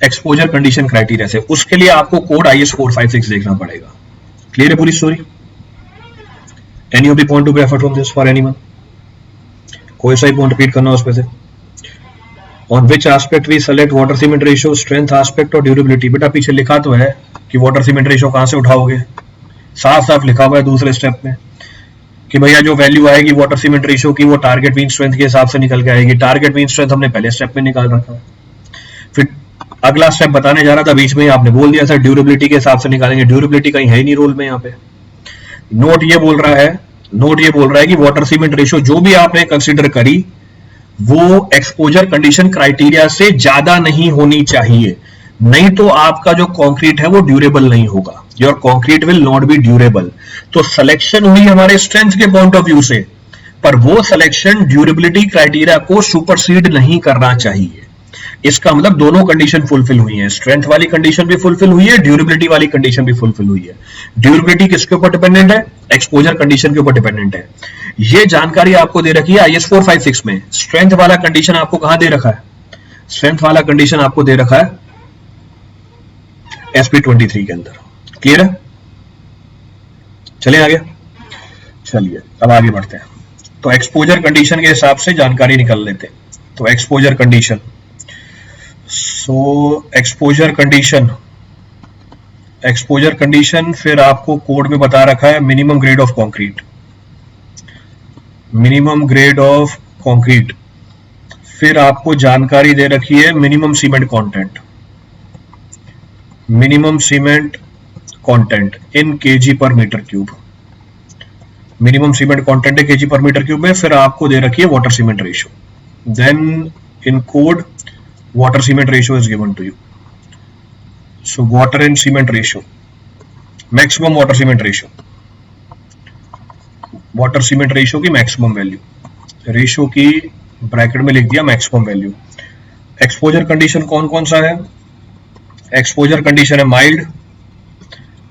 एक्सपोजर कंडीशन क्राइटेरिया से। उसके लिए आपको कोड IS 456 देखना पड़ेगा। क्लियर है पूरी story? Any of the point to be referred from this for anyone? कोई सा ही पॉइंट रिपीट करना उसमें से। On which aspect we select water cement ratio, strength aspect और ड्यूरेबिलिटी। बेटा पीछे लिखा तो है कि वाटर सीमेंट रेशियो कहां से उठाओगे, साफ साफ लिखा हुआ है दूसरे स्टेप में कि भैया जो वैल्यू आएगी वाटर सीमेंट रेशियो की वो टारगेट मीन स्ट्रेंथ के हिसाब से निकल के आएगी। टारगेट मीन स्ट्रेंथ हमने पहले स्टेप में निकाल रखा है। फिर अगला स्टेप बताने जा रहा था, बीच में आपने बोल दिया सर ड्यूरेबिलिटी के हिसाब से निकालेंगे। ड्यूरेबिलिटी कहीं है ही नहीं रोल में यहाँ पे। नोट ये बोल रहा है कि वाटर सीमेंट रेशियो जो भी आपने कंसीडर करी वो एक्सपोजर कंडीशन क्राइटेरिया से ज्यादा नहीं होनी चाहिए, नहीं तो आपका जो कंक्रीट है वो ड्यूरेबल नहीं होगा। Your concrete will not B durable. तो सिलेक्शन हुई हमारे स्ट्रेंथ के पॉइंट ऑफ व्यू से, पर वो सिलेक्शन ड्यूरेबिलिटी क्राइटेरिया को सुपरसीड नहीं करना चाहिए। इसका मतलब दोनों कंडीशन फुलफिल हुई है, स्ट्रेंथ वाली कंडीशन भी फुलफिल हुई है, ड्यूरेबिलिटी वाली कंडीशन भी फुलफिल हुई है। ड्यूरेबिलिटी किसके ऊपर डिपेंडेंट है? एक्सपोजर कंडीशन के ऊपर डिपेंडेंट है। ये जानकारी आपको दे रखी है IS 456 में। स्ट्रेंथ वाला कंडीशन आपको कहां दे रखा है? स्ट्रेंथ वाला कंडीशन आपको दे रखा है SP23 के अंदर। क्लियर है? चलिए आगे, चलिए अब आगे बढ़ते हैं। तो एक्सपोजर कंडीशन के हिसाब से जानकारी निकाल लेते हैं। तो एक्सपोजर कंडीशन, एक्सपोजर कंडीशन फिर आपको कोड में बता रखा है मिनिमम ग्रेड ऑफ कंक्रीट, फिर आपको जानकारी दे रखी है minimum cement content in kg per metre cube. Minimum cement content है kg पर मीटर क्यूब में। फिर आपको दे रखी है water cement ratio. Then in code water cement ratio is given to you. So water and cement ratio, maximum water cement ratio की maximum value, रेशियो की ब्रैकेट में लिख दिया मैक्सिमम वैल्यू। एक्सपोजर कंडीशन कौन कौन सा है? एक्सपोजर कंडीशन है माइल्ड,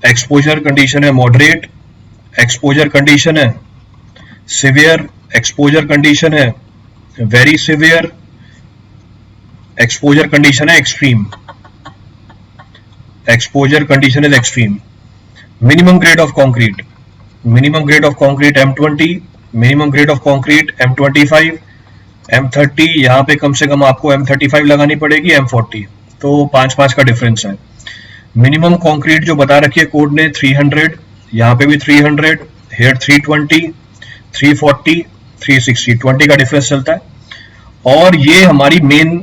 एक्सपोजर कंडीशन है मॉडरेट, एक्सपोजर कंडीशन है सिवियर, एक्सपोजर कंडीशन है वेरी सिवियर, एक्सपोजर कंडीशन है extreme. Exposure condition is extreme. Minimum grade of concrete M20, minimum grade of concrete M25, M30, यहां पे कम से कम आपको M35 लगानी पड़ेगी, M40। तो 5-5 का डिफरेंस है। मिनिमम कंक्रीट जो बता रखी है कोड ने 300, यहाँ पे भी 300, हेयर 320, 340, 360, 20 का डिफरेंस चलता है। और ये हमारी main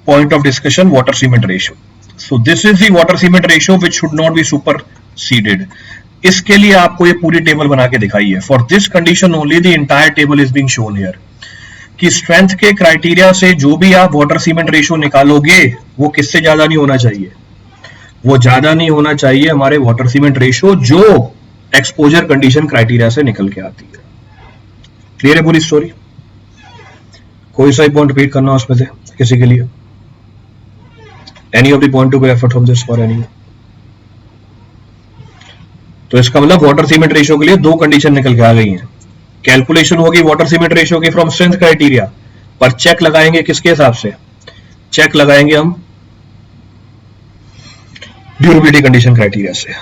point of discussion water cement ratio. So this is the water cement ratio which should not be superseded. इसके लिए आपको ये पूरी टेबल बना के दिखाई है। For this condition only the entire table is being shown here कि स्ट्रेंथ के क्राइटेरिया से जो भी आप वाटर सीमेंट रेशियो निकालोगे वो किससे ज्यादा नहीं होना चाहिए, वो ज्यादा नहीं होना चाहिए हमारे वाटर सीमेंट रेशियो जो एक्सपोजर कंडीशन क्राइटेरिया से निकल के आती है। क्लियर है पूरी स्टोरी? कोई सा पॉइंट रिपीट करना उसमें से किसी के लिए? Any of the point to be referred from this for any? तो इसका मतलब वाटर सीमेंट रेशियो के लिए दो कंडीशन निकल के आ गई हैं। कैलकुलेशन होगी वाटर सीमेंट रेशियो की फ्रॉम स्ट्रेंथ क्राइटेरिया, पर चेक लगाएंगे किसके हिसाब से? चेक लगाएंगे हम ड्यूरेबिलिटी कंडीशन क्राइटेरिया से।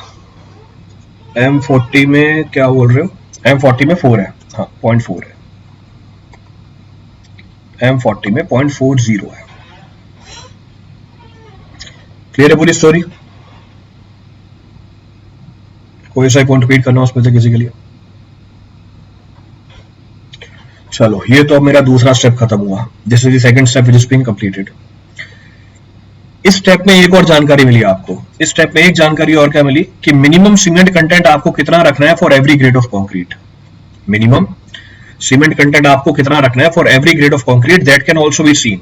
M40 में क्या बोल रहे हो? M40 में 4 है, हाँ 0.4 है। M40 में 0.40 है। क्लियर है पूरी स्टोरी? कोई सा पॉइंट रिपीट करना उसमें से किसी के लिए? चलो, ये तो अब मेरा दूसरा स्टेप खत्म हुआ। This is the second step which is being completed. इस स्टेप में एक और जानकारी मिली आपको। इस स्टेप में एक जानकारी और क्या मिली कि मिनिमम सीमेंट कंटेंट आपको कितना रखना है for every grade of concrete. Minimum cement content आपको कितना रखना है for every grade of concrete, that can also be seen.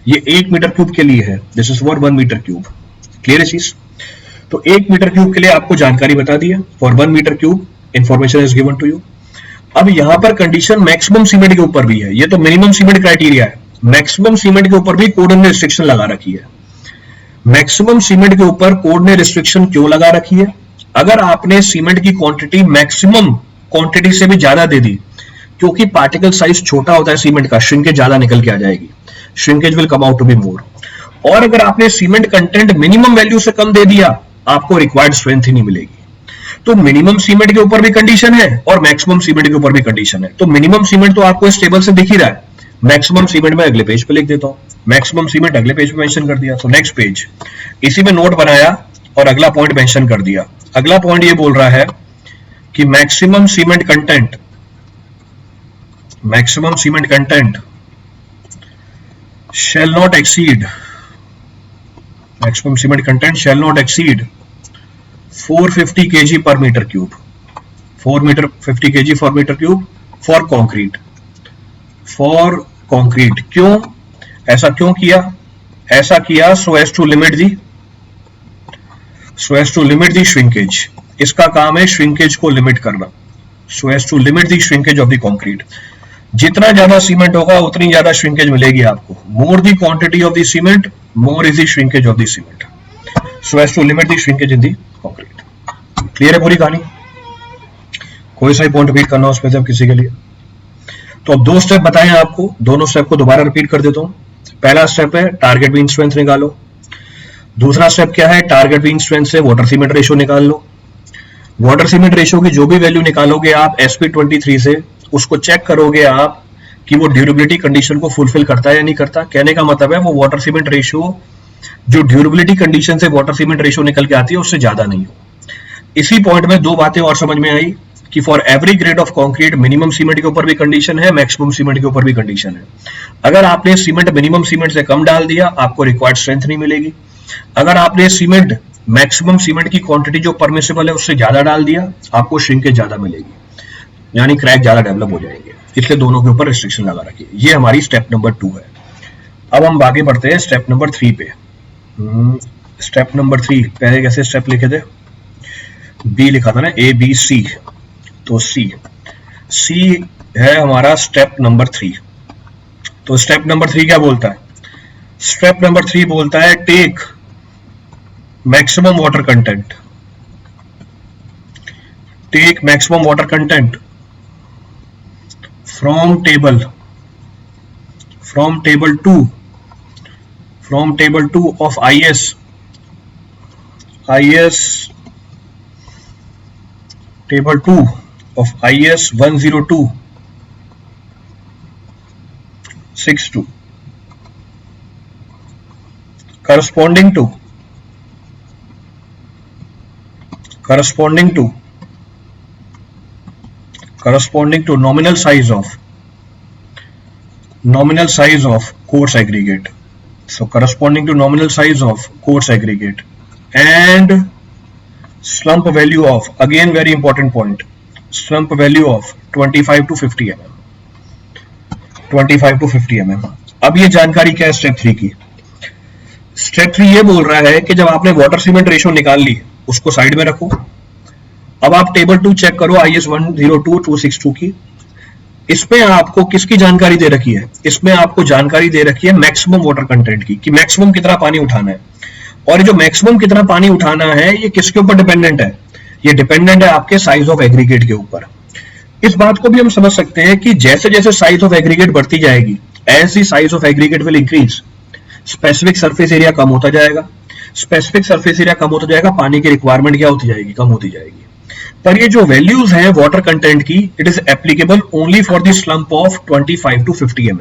ये 1 मीटर क्यूब के लिए है। This is for 1 metre cube. Clear है चीज? तो 1 मीटर क्यूब के लिए आपको जानकारी बता दी है। For 1 metre cube information is given to you. अब यहां पर कंडीशन मैक्सिमम सीमेंट के ऊपर भी है। ये तो मिनिमम सीमेंट क्राइटेरिया है, मैक्सिमम सीमेंट के ऊपर भी कोड ने रिस्ट्रिक्शन लगा रखी है। मैक्सिमम सीमेंट के ऊपर कोड ने रिस्ट्रिक्शन क्यों लगा रखी है? अगर आपने सीमेंट की क्वांटिटी मैक्सिमम क्वांटिटी से भी ज्यादा दे दी, क्योंकि पार्टिकल साइज छोटा होता है सीमेंट का, श्रिंकेज ज्यादा निकल के आ जाएगी, shrinkage will come out to be more. और अगर आपने सीमेंट कंटेंट मिनिमम वैल्यू से कम दे दिया, आपको रिक्वायर्ड स्ट्रेंथ ही नहीं मिलेगी। तो मिनिमम सीमेंट के ऊपर भी कंडीशन है और मैक्सिमम सीमेंट के ऊपर भी कंडीशन है। तो मिनिमम सीमेंट तो आपको इस टेबल से दिख ही रहा है, मैक्सिमम सीमेंट में अगले पेज पे लिख देता हूं। मैक्सिमम सीमेंट अगले पेज पे मेंशन कर दिया। तो नेक्स्ट पेज इसी में नोट बनाया और अगला पॉइंट मेंशन कर दिया। अगला पॉइंट ये बोल रहा है कि maximum cement content shall not exceed 450 kg per meter cube, 450 kg for meter cube for concrete। क्यों ऐसा क्यों किया? ऐसा किया so as to limit the shrinkage। इसका काम है श्रिंकेज को लिमिट करना, so as to limit the shrinkage of the concrete। जितना ज्यादा सीमेंट होगा उतनी ज्यादा श्रिंकेज मिलेगी आपको। More the quantity of the cement, more is the shrinkage of the cement, so as to limit the shrinkage in the concrete. Clear है पूरी कहानी? कोई सा पॉइंट रिपीट करना उसमें से किसी के लिए? तो अब 2 स्टेप बताए आपको, दोनों स्टेप को दोबारा रिपीट कर देता हूं। पहला स्टेप है टारगेट मीन स्ट्रेंथ निकालो। दूसरा स्टेप क्या है? टारगेट मीन स्ट्रेंथ से वाटर सीमेंट रेशियो निकाल लो। वाटर सीमेंट रेशियो की जो भी वैल्यू निकालोगे आप SP23 से, उसको चेक करोगे आप कि वो ड्यूरेबिलिटी कंडीशन को फुलफिल करता है या नहीं करता। कहने का मतलब है वो वाटर सीमेंट रेशियो जो ड्यूरेबिलिटी कंडीशन से वाटर सीमेंट रेशियो निकल के आती है उससे ज्यादा नहीं हो। इसी पॉइंट में 2 बातें और समझ में आई कि for every grade of concrete minimum cement के ऊपर भी कंडीशन है, मैक्सिमम सीमेंट के ऊपर भी कंडीशन है। अगर आपने सीमेंट मिनिमम सीमेंट से कम डाल दिया, आपको रिक्वायर्ड स्ट्रेंथ नहीं मिलेगी। अगर आपने सीमेंट मैक्सिमम सीमेंट की क्वांटिटी जो परमिसिबल है उससे ज्यादा डाल दिया, आपको श्रिंकेज ज्यादा मिलेगी, यानी क्रैक ज्यादा डेवलप हो जाएंगे। इसलिए दोनों के ऊपर रिस्ट्रिक्शन लगा रखिए। ये हमारी स्टेप नंबर 2 है। अब हम आगे बढ़ते हैं स्टेप नंबर 3 पे। स्टेप नंबर 3 पहले कैसे स्टेप लिखे थे? बी लिखा था ना, ABC, तो सी है हमारा स्टेप नंबर 3। तो स्टेप नंबर 3 क्या बोलता है? स्टेप नंबर 3 बोलता है take maximum water content, take maximum water content from table 2 of IS table 2 of IS 10262। corresponding to nominal size of coarse aggregate. So corresponding to nominal size of coarse aggregate and slump value of, again very important point, slump value of 25 to 50 mm. 25 to 50 mm. अब ये जानकारी क्या है स्टेप 3 की? स्टेप 3 ये बोल रहा है कि जब आपने वाटर सीमेंट रेशियो निकाल ली उसको साइड में रखो। अब आप टेबल 2 चेक करो IS 102-262 की। इसमें आपको किसकी जानकारी दे रखी है? इसमें आपको जानकारी दे रखी है मैक्सिमम वाटर कंटेंट की, कि मैक्सिमम कितना पानी उठाना है। और जो मैक्सिमम कितना पानी उठाना है ये किसके ऊपर डिपेंडेंट है? ये डिपेंडेंट है आपके साइज ऑफ एग्रीगेट के ऊपर। इस बात को भी हम समझ सकते हैं कि जैसे जैसे साइज ऑफ एग्रीगेट बढ़ती जाएगी as the size of aggregate will increase, specific surface area कम होता जाएगा। स्पेसिफिक सरफेस एरिया कम होता जाएगा, पानी की रिक्वायरमेंट क्या होती जाएगी? कम होती जाएगी। पर ये जो वैल्यूज हैं वाटर कंटेंट की, it is applicable only for the slump of 25 to 50 mm।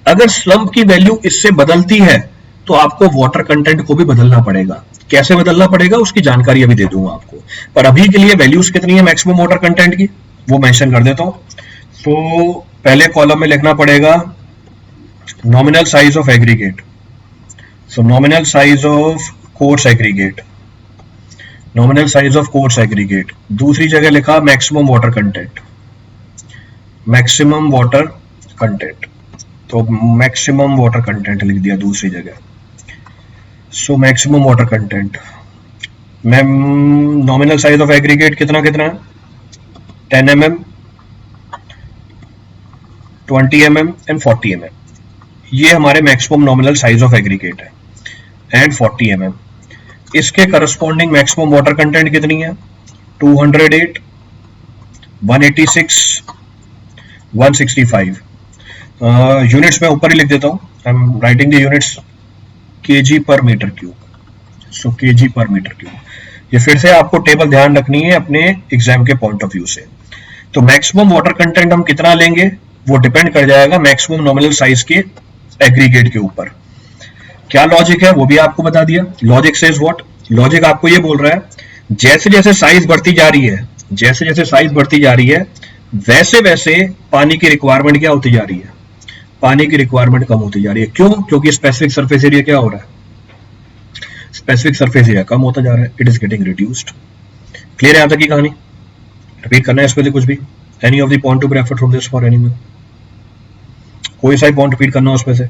अगर स्लम्प की वैल्यू इससे बदलती है तो आपको वाटर कंटेंट को भी बदलना पड़ेगा। कैसे बदलना पड़ेगा उसकी जानकारी अभी दे दूंगा आपको, पर अभी के लिए वैल्यूज कितनी है मैक्सिमम वाटर कंटेंट की वो मेंशन कर देता हूं। तो पहले कॉलम में लिखना पड़ेगा nominal size of aggregate, so nominal size of coarse aggregate, nominal size of coarse aggregate. दूसरी जगह लिखा maximum water content, maximum water content, तो मैक्सिमम वाटर कंटेंट लिख दिया दूसरी जगह। So maximum water content, ma'am nominal size of aggregate कितना कितना है? 10 mm, 20 mm एंड 40 mm। ये हमारे maximum nominal size of aggregate है एंड 40 mm। इसके करस्पॉन्डिंग मैक्सिमम वाटर कंटेंट कितनी है? 208, 186, 165। यूनिट्स में ऊपर ही लिख देता हूं, I am writing the units kg per metre cube, so kg per metre cube. ये फिर से आपको टेबल ध्यान रखनी है अपने एग्जाम के पॉइंट ऑफ व्यू से। तो मैक्सिमम वाटर कंटेंट हम कितना लेंगे वो डिपेंड कर जाएगा मैक्सिमम नॉमिनल साइज के एग्रीगेट के ऊपर। क्या लॉजिक है वो भी आपको बता दिया। Logic says what? लॉजिक आपको ये बोल रहा है जैसे जैसे साइज बढ़ती जा रही है, जैसे जैसे साइज बढ़ती जा रही है वैसे वैसे पानी की रिक्वायरमेंट क्या होती जा रही है? पानी की रिक्वायरमेंट कम होती जा रही है। क्यों? क्योंकि स्पेसिफिक सरफेस एरिया क्या हो रहा है? स्पेसिफिक सरफेस एरिया कम होता जा रहा है, it is getting reduced. Clear है यहाँ तक की कहानी? रिपीट करना है इसमें से कुछ भी? Any of the point to be referred from this for anyone? कोई सा पॉइंट रिपीट करना उसमें से?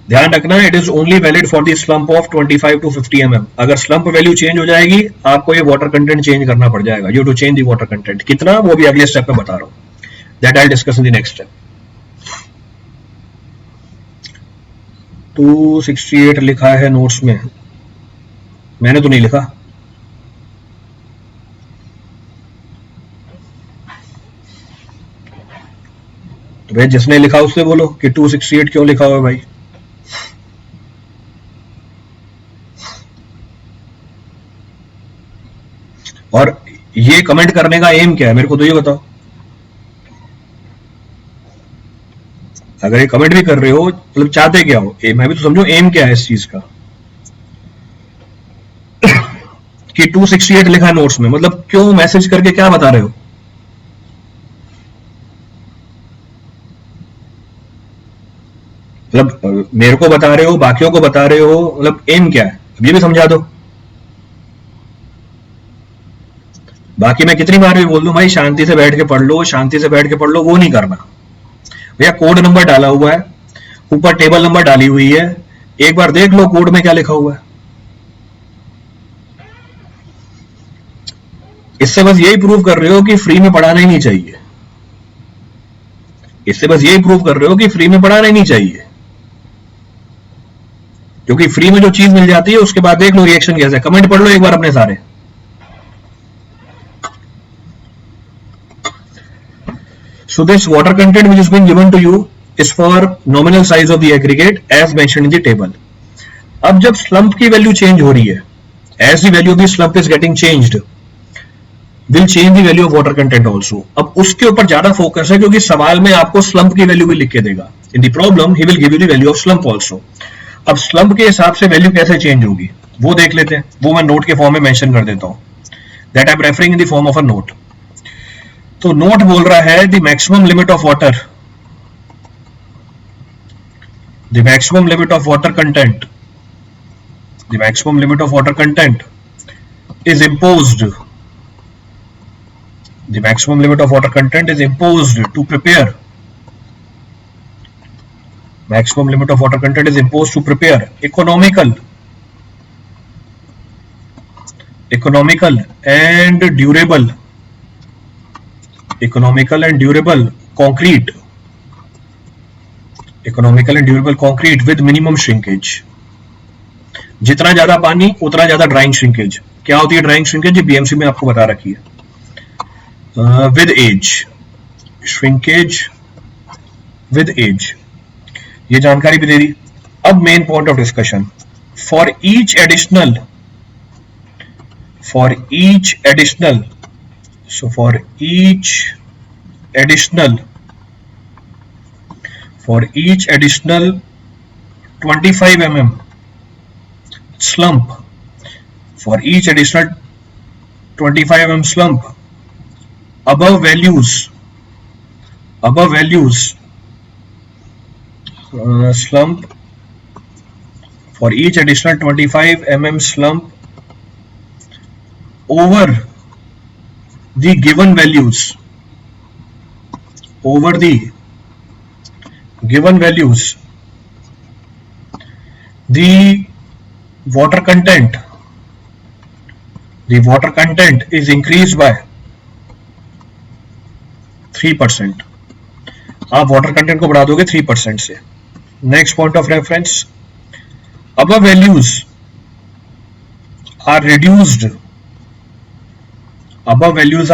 ध्यान रखना it is only valid for the slump of 25 to 50 mm। अगर स्लम्प वैल्यू चेंज हो जाएगी आपको ये वाटर कंटेंट चेंज करना पड़ जाएगा। You to change the water content. कितना वो भी अगले स्टेप में बता रहा हूं, that I discuss in the next step. 268 लिखा है नोट्स में, मैंने तो नहीं लिखा। तो भाई जिसने लिखा उससे बोलो कि 268 क्यों लिखा हुआ है भाई। और ये कमेंट करने का एम क्या है मेरे को तो ये बताओ। अगर ये कमेंट भी कर रहे हो मतलब चाहते क्या हो, मैं भी तो समझो एम क्या है इस चीज का। कि 268 लिखा है नोट्स में, मतलब क्यों मैसेज करके क्या बता रहे हो? मतलब मेरे को बता रहे हो, बाकियों को बता रहे हो, मतलब एम क्या है ये भी समझा दो। बाकी मैं कितनी बार भी बोल दूं भाई शांति से बैठ के पढ़ लो, शांति से बैठ के पढ़ लो, वो नहीं करना भैया। कोड नंबर डाला हुआ है, ऊपर टेबल नंबर डाली हुई है, एक बार देख लो कोड में क्या लिखा हुआ है। इससे बस यही प्रूव कर रहे हो कि फ्री में पढ़ाना ही नहीं चाहिए। इससे बस यही प्रूव कर रहे हो कि फ्री में पढ़ाना ही नहीं चाहिए, क्योंकि फ्री में जो चीज मिल जाती है उसके बाद देख लो रिएक्शन कैसा है। कमेंट पढ़ लो एक बार अपने सारे। So this water content which is being given to you is for nominal size of the aggregate as mentioned in the table. अब जब slump की वैल्यू चेंज हो रही है, as the value of the slump is getting changed, will change the value of water content also. अब उसके ऊपर ज्यादा फोकस है क्योंकि सवाल में आपको slump की वैल्यू भी लिख के देगा। In the problem he will give you the value of slump also. अब स्लम्प के हिसाब से वैल्यू कैसे चेंज होगी वो देख लेते हैं, वो मैं नोट के फॉर्म में मेंशन कर देता हूं, that I am referring in the form of a note. तो नोट बोल रहा है the maximum limit of water, the maximum limit of water content, the maximum limit of water content is imposed, the maximum limit of water content is imposed to prepare, maximum limit of water content is imposed to prepare economical and durable, economical and durable concrete, economical and durable concrete with minimum shrinkage। जितना ज्यादा पानी उतना ज्यादा ड्राइंग श्रिंकेज। क्या होती है ड्राइंग श्रिंकेज? बीएमसी में आपको बता रखी है, with age, shrinkage with age, ये जानकारी भी दे दी। अब main point of discussion, for each additional so for each additional 25 mm slump, for each additional 25 mm slump above values slump, for each additional 25 mm slump over the given values, the water content is increased by 3%। आप वाटर कंटेंट को बढ़ा दोगे 3% से। Next point of reference, above values are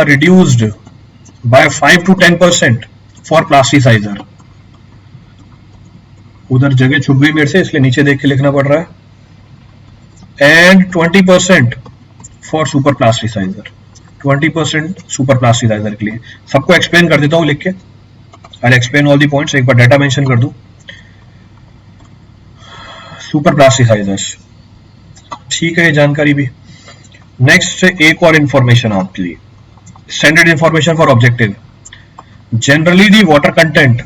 reduced by 5 to 10% for plasticizer। उधर जगह छुप गई मेरे से, इसलिए नीचे देख के लिखना पड़ रहा है। and 20% for super plasticizer, 20% super plasticizer के लिए। सबको एक्सप्लेन कर देता हूं लिख के, I explain all the points, एक बार डाटा मेंशन कर दूं। सुपर प्लास्टिसाइजर्स, ठीक है, ये जानकारी भी। नेक्स्ट एक और इंफॉर्मेशन आपके लिए, standard information for objective. Generally the water content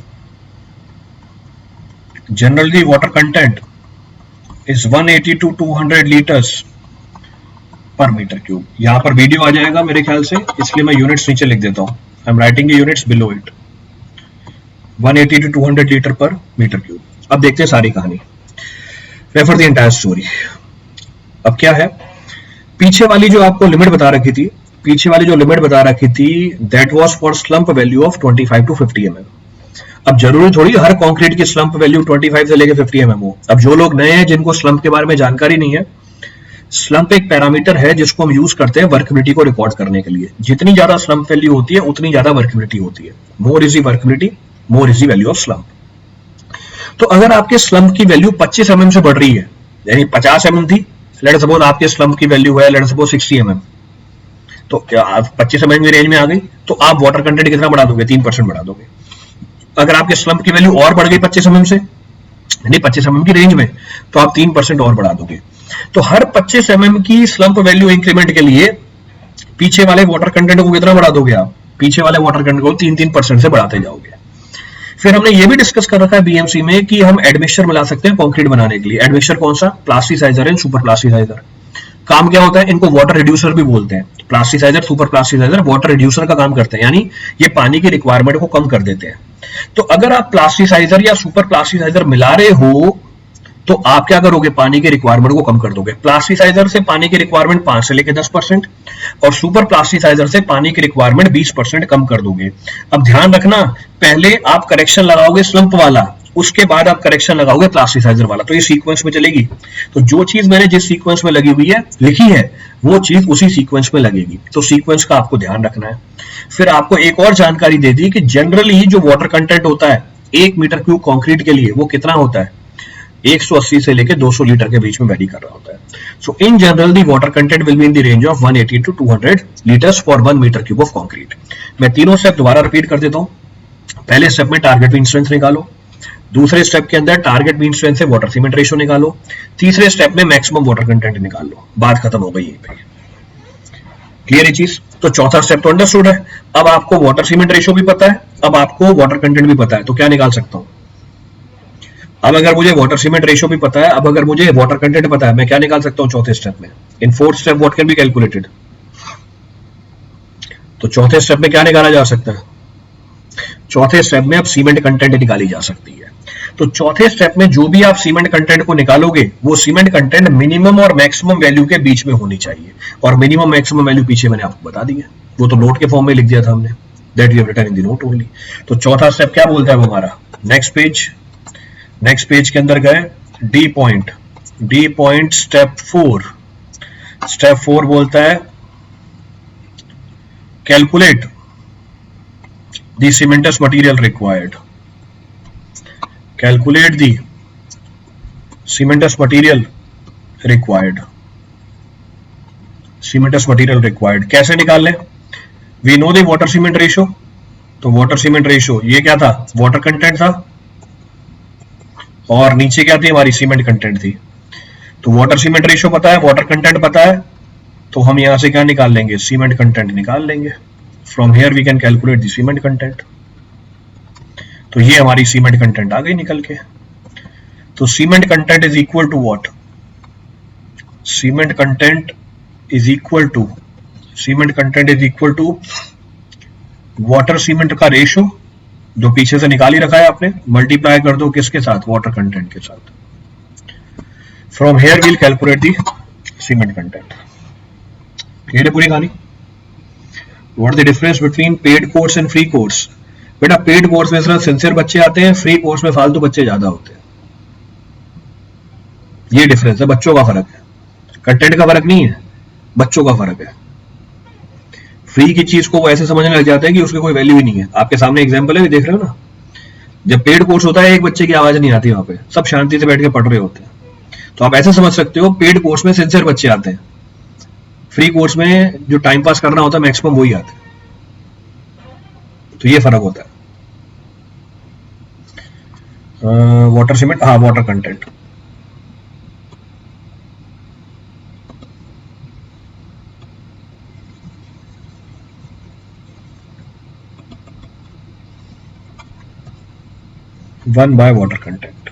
is 180 to 200 liters per meter cube। यहां पर वीडियो आ जाएगा मेरे ख्याल से, इसलिए मैं यूनिट्स नीचे लिख देता हूं, I am writing the units below it. 180 to 200 litre पर मीटर क्यूब। अब देखते हैं सारी कहानी, रेफर द एंटायर स्टोरी। अब क्या है, पीछे वाली जो आपको लिमिट बता रखी थी, that was for slump value of 25 to 50 mm। अब जरूरी थोड़ी हर कंक्रीट की स्लम्प वैल्यू 25 से लेकर 50 mm हो। अब जो लोग नए हैं जिनको स्लम्प के बारे में जानकारी नहीं है, स्लम्प एक पैरामीटर है जिसको हम यूज करते हैं वर्कबिलिटी को रिकॉर्ड करने के लिए। जितनी ज्यादा स्लम्प वैल्यू होती है उतनी ज्यादा वर्कबिलिटी होती है। More is the workability, more is the value of slump. तो अगर आपके स्लम्प की वैल्यू 25 mm से बढ़ रही है, यानी 50 mm थी, लेट्स सपोज आपके स्लम्प की वैल्यू है लेट्स सपोज 60 mm, तो क्या आप 25 mm की रेंज में आ गई, तो आप वाटर कंटेंट कितना बढ़ा दोगे? 3% बढ़ा दोगे। अगर आपके स्लम्प की वैल्यू और बढ़ गई 25 mm से, यानी 25 mm की रेंज में, तो आप 3% और बढ़ा दोगे। तो हर 25 mm की स्लम्प वैल्यू इंक्रीमेंट के लिए पीछे वाले वाटर कंटेंट को कितना बढ़ा दोगे आप? पीछे वाले वाटर कंटेंट को 3% से बढ़ाते जाओगे। फिर हमने ये भी डिस्कस कर रखा है बीएमसी में कि हम एडमिक्सचर मिला सकते हैं कंक्रीट बनाने के लिए। एडमिक्सचर कौन सा? Plasticizer and super plasticizer. काम क्या होता है? इनको वाटर रिड्यूसर भी बोलते हैं। Plasticizer, super plasticizer water reducer का काम करते हैं, यानी ये पानी की रिक्वायरमेंट को कम कर देते हैं। तो अगर आप प्लास्टिसाइजर या सुपर प्लास्टिसाइजर मिला रहे हो तो आप क्या करोगे? पानी की रिक्वायरमेंट को कम कर दोगे। प्लास्टिसाइजर से पानी की रिक्वायरमेंट 5 से लेकर 10% और सुपर प्लास्टिसाइजर से पानी की रिक्वायरमेंट 20% कम कर दोगे। अब ध्यान रखना, पहले आप करेक्शन लगाओगे स्लम्प वाला, उसके बाद आप करेक्शन लगाओगे प्लास्टिसाइजर वाला, तो ये सीक्वेंस में चलेगी। तो जो चीज मैंने जिस सीक्वेंस में लगी हुई है लिखी है वो चीज उसी सीक्वेंस में लगेगी। तो सीक्वेंस का आपको ध्यान रखना है। फिर आपको एक और जानकारी दे दी कि जनरली जो वाटर कंटेंट होता है 1 मीटर क्यूब कंक्रीट के लिए वो कितना होता है? 180 से लेकर 200 लीटर के बीच में वेरी कर रहा होता है। So in general the water content will be in the range of 180 to 200 litres for 1 metre cube of concrete. मैं तीनों स्टेप दोबारा रिपीट कर देता हूं। पहले स्टेप में टारगेट मीन स्ट्रेंथ निकालो, दूसरे स्टेप के अंदर टारगेट मीन स्ट्रेंथ से वाटर सीमेंट रेशियो निकालो, तीसरे स्टेप में मैक्सिमम वाटर कंटेंट निकाल लो, बात खत्म हो गई यहीं पे। क्लियर ये चीज? तो चौथा स्टेप तो अंडरस्टूड है। अब आपको वाटर सीमेंट रेशियो भी पता है, अब आपको वाटर कंटेंट भी पता है, तो क्या निकाल सकता हूं? अब अगर मुझे वाटर सीमेंट रेशियो भी पता है, अब अगर मुझे वाटर कंटेंट पता है, मैं क्या निकाल सकता हूं चौथे स्टेप में? In fourth step what can be calculated? तो चौथे स्टेप में क्या निकाला जा सकता है? चौथे स्टेप में अब सीमेंट कंटेंट निकाली जा सकती है। तो चौथे स्टेप में जो भी आप सीमेंट कंटेंट को निकालोगे, वो सीमेंट कंटेंट मिनिमम और मैक्सिमम वैल्यू के बीच में होनी चाहिए, और मिनिमम मैक्सिमम वैल्यू पीछे मैंने आपको बता दी है, वो तो नोट के फॉर्म में लिख दिया था हमने, that we have written in the note only. तो चौथा स्टेप क्या बोलता है वो हमारा? नेक्स्ट पेज के अंदर गए, डी पॉइंट स्टेप 4 बोलता है calculate the cements material required, calculate the cementous material required। कैसे निकाल लें? we know the water cement ratio, तो water cement ratio ये क्या था? water content था, और नीचे क्या थी? हमारी सीमेंट कंटेंट थी। तो वाटर सीमेंट रेशियो पता है, वाटर कंटेंट पता है, तो हम यहां से क्या निकाल लेंगे? सीमेंट कंटेंट निकाल लेंगे। From here we can calculate the cement content. तो ये हमारी सीमेंट कंटेंट आ गई निकल के। तो cement content is equal to what? Cement content is equal to water cement का रेशियो, जो पीछे से निकाल ही रखा है आपने, मल्टीप्लाई कर दो किसके साथ? वाटर कंटेंट के साथ। From here we'll calculate the cement content. Clear है पूरी कहानी? What the difference between paid course and free course? बेटा पेड कोर्स में सिर्फ सिंसियर बच्चे आते हैं, फ्री कोर्स में फालतू बच्चे ज्यादा होते हैं। ये डिफरेंस है, बच्चों का फर्क है, कंटेंट का फर्क नहीं है, बच्चों का फर्क है। फ्री की चीज को वो ऐसे समझने लग जाते हैं कि उसकी कोई वैल्यू ही नहीं है। आपके सामने एग्जांपल है, देख रहे हो ना, जब पेड कोर्स होता है एक बच्चे की आवाज नहीं आती, वहां पे सब शांति से बैठ के पढ़ रहे होते हैं। तो आप ऐसे समझ सकते हो, पेड कोर्स में सिंसियर बच्चे आते हैं, फ्री कोर्स में जो टाइम पास करना होता है मैक्सिमम वही आते हैं। तो ये फर्क होता है। वाटर सीमेंट, हाँ water content. One by water content.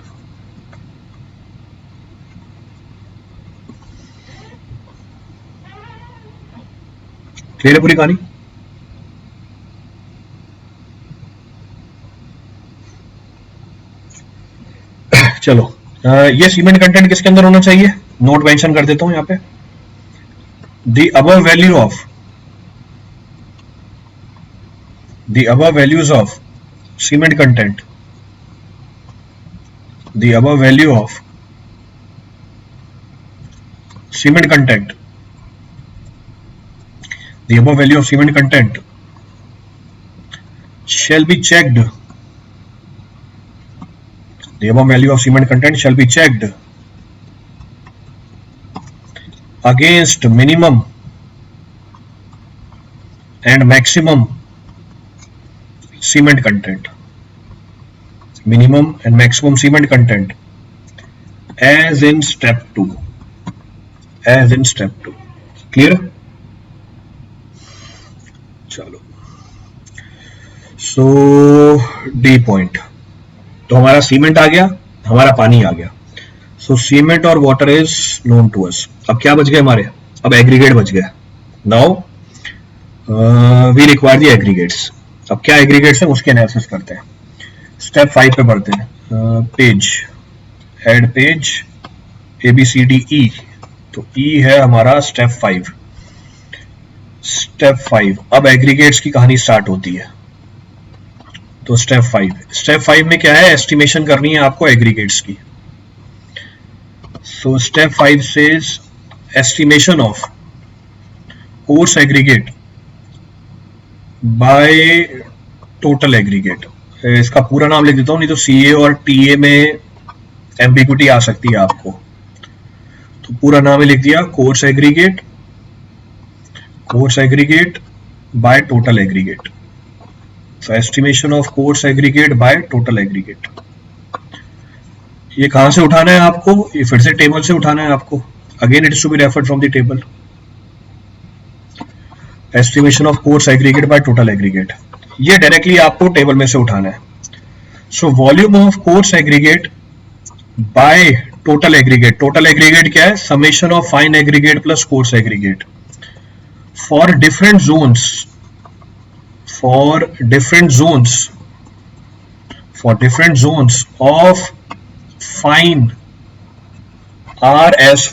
Clear है पूरी कहानी? चलो ये सीमेंट कंटेंट किसके अंदर होना चाहिए? नोट मेंशन कर देता हूं यहां पे। The above values of cement content, the above value of cement content, the above value of cement content shall be checked, the above value of cement content shall be checked against minimum and maximum cement content, minimum and maximum cement content as in step 2, clear? चलो, सो डी पॉइंट, तो हमारा सीमेंट आ गया, हमारा पानी आ गया। सो सीमेंट और water is known to us. अब क्या बच गए हमारे? अब एग्रीगेट बच गया। Now we require the aggregates. अब क्या एग्रीगेट्स है उसके एनालिसिस करते हैं। स्टेप 5 पे बढ़ते हैं। पेज, हेड पेज ABCDE, तो E है हमारा स्टेप 5। स्टेप 5, अब एग्रीगेट्स की कहानी स्टार्ट होती है। तो स्टेप 5 में क्या है? एस्टिमेशन करनी है आपको एग्रीगेट्स की। So step 5 says estimation of course aggregate by total aggregate. इसका पूरा नाम लिख देता हूं, नहीं तो CA और TA में एम्बिग्युइटी आ सकती है आपको। तो पूरा नाम ही लिख दिया, course aggregate by total aggregate. So estimation of course aggregate by total aggregate. ये कहां से उठाना है आपको, ये फिर से टेबल से उठाना है आपको. Again it is to be referred from the table. Estimation of course aggregate by total aggregate, ये डायरेक्टली आपको टेबल में से उठाना है. So volume of course aggregate by total aggregate. Total aggregate क्या है, summation of fine aggregate plus coarse aggregate for different zones. For different zones of fine are as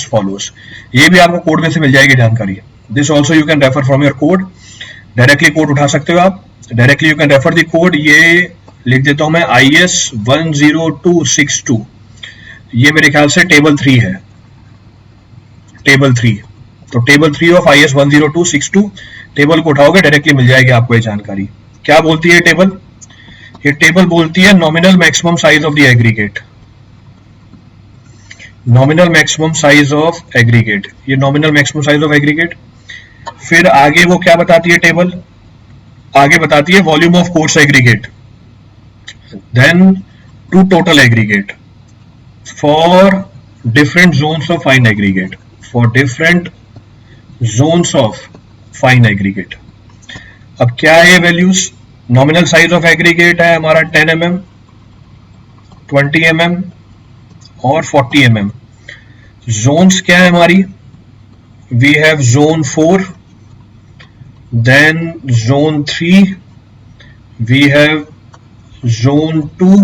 follows. ये भी आपको कोड में से मिल जाएगी जानकारी. This also you can refer from your code. Directly code उठा सकते हो आप. Directly you can refer the code. ये लिख देता हूं मैं IS 10262. ये मेरे ख्याल से टेबल 3 है. टेबल 3. तो टेबल 3 ऑफ IS 10262 टेबल को उठाओगे डायरेक्टली मिल जाएगी आपको ये जानकारी. क्या बोलती है टेबल, ये टेबल बोलती है nominal maximum size of the aggregate. Nominal maximum size of aggregate, ये nominal maximum size of aggregate. फिर आगे वो क्या बताती है टेबल, आगे बताती है volume of coarse aggregate then to total aggregate for different zones of fine aggregate. For different zones of fine aggregate. अब क्या है ये values, nominal size of aggregate है हमारा 10 mm, 20 mm और 40 mm. जोन्स क्या है हमारी, we have zone 4, then zone 3, we have zone 2,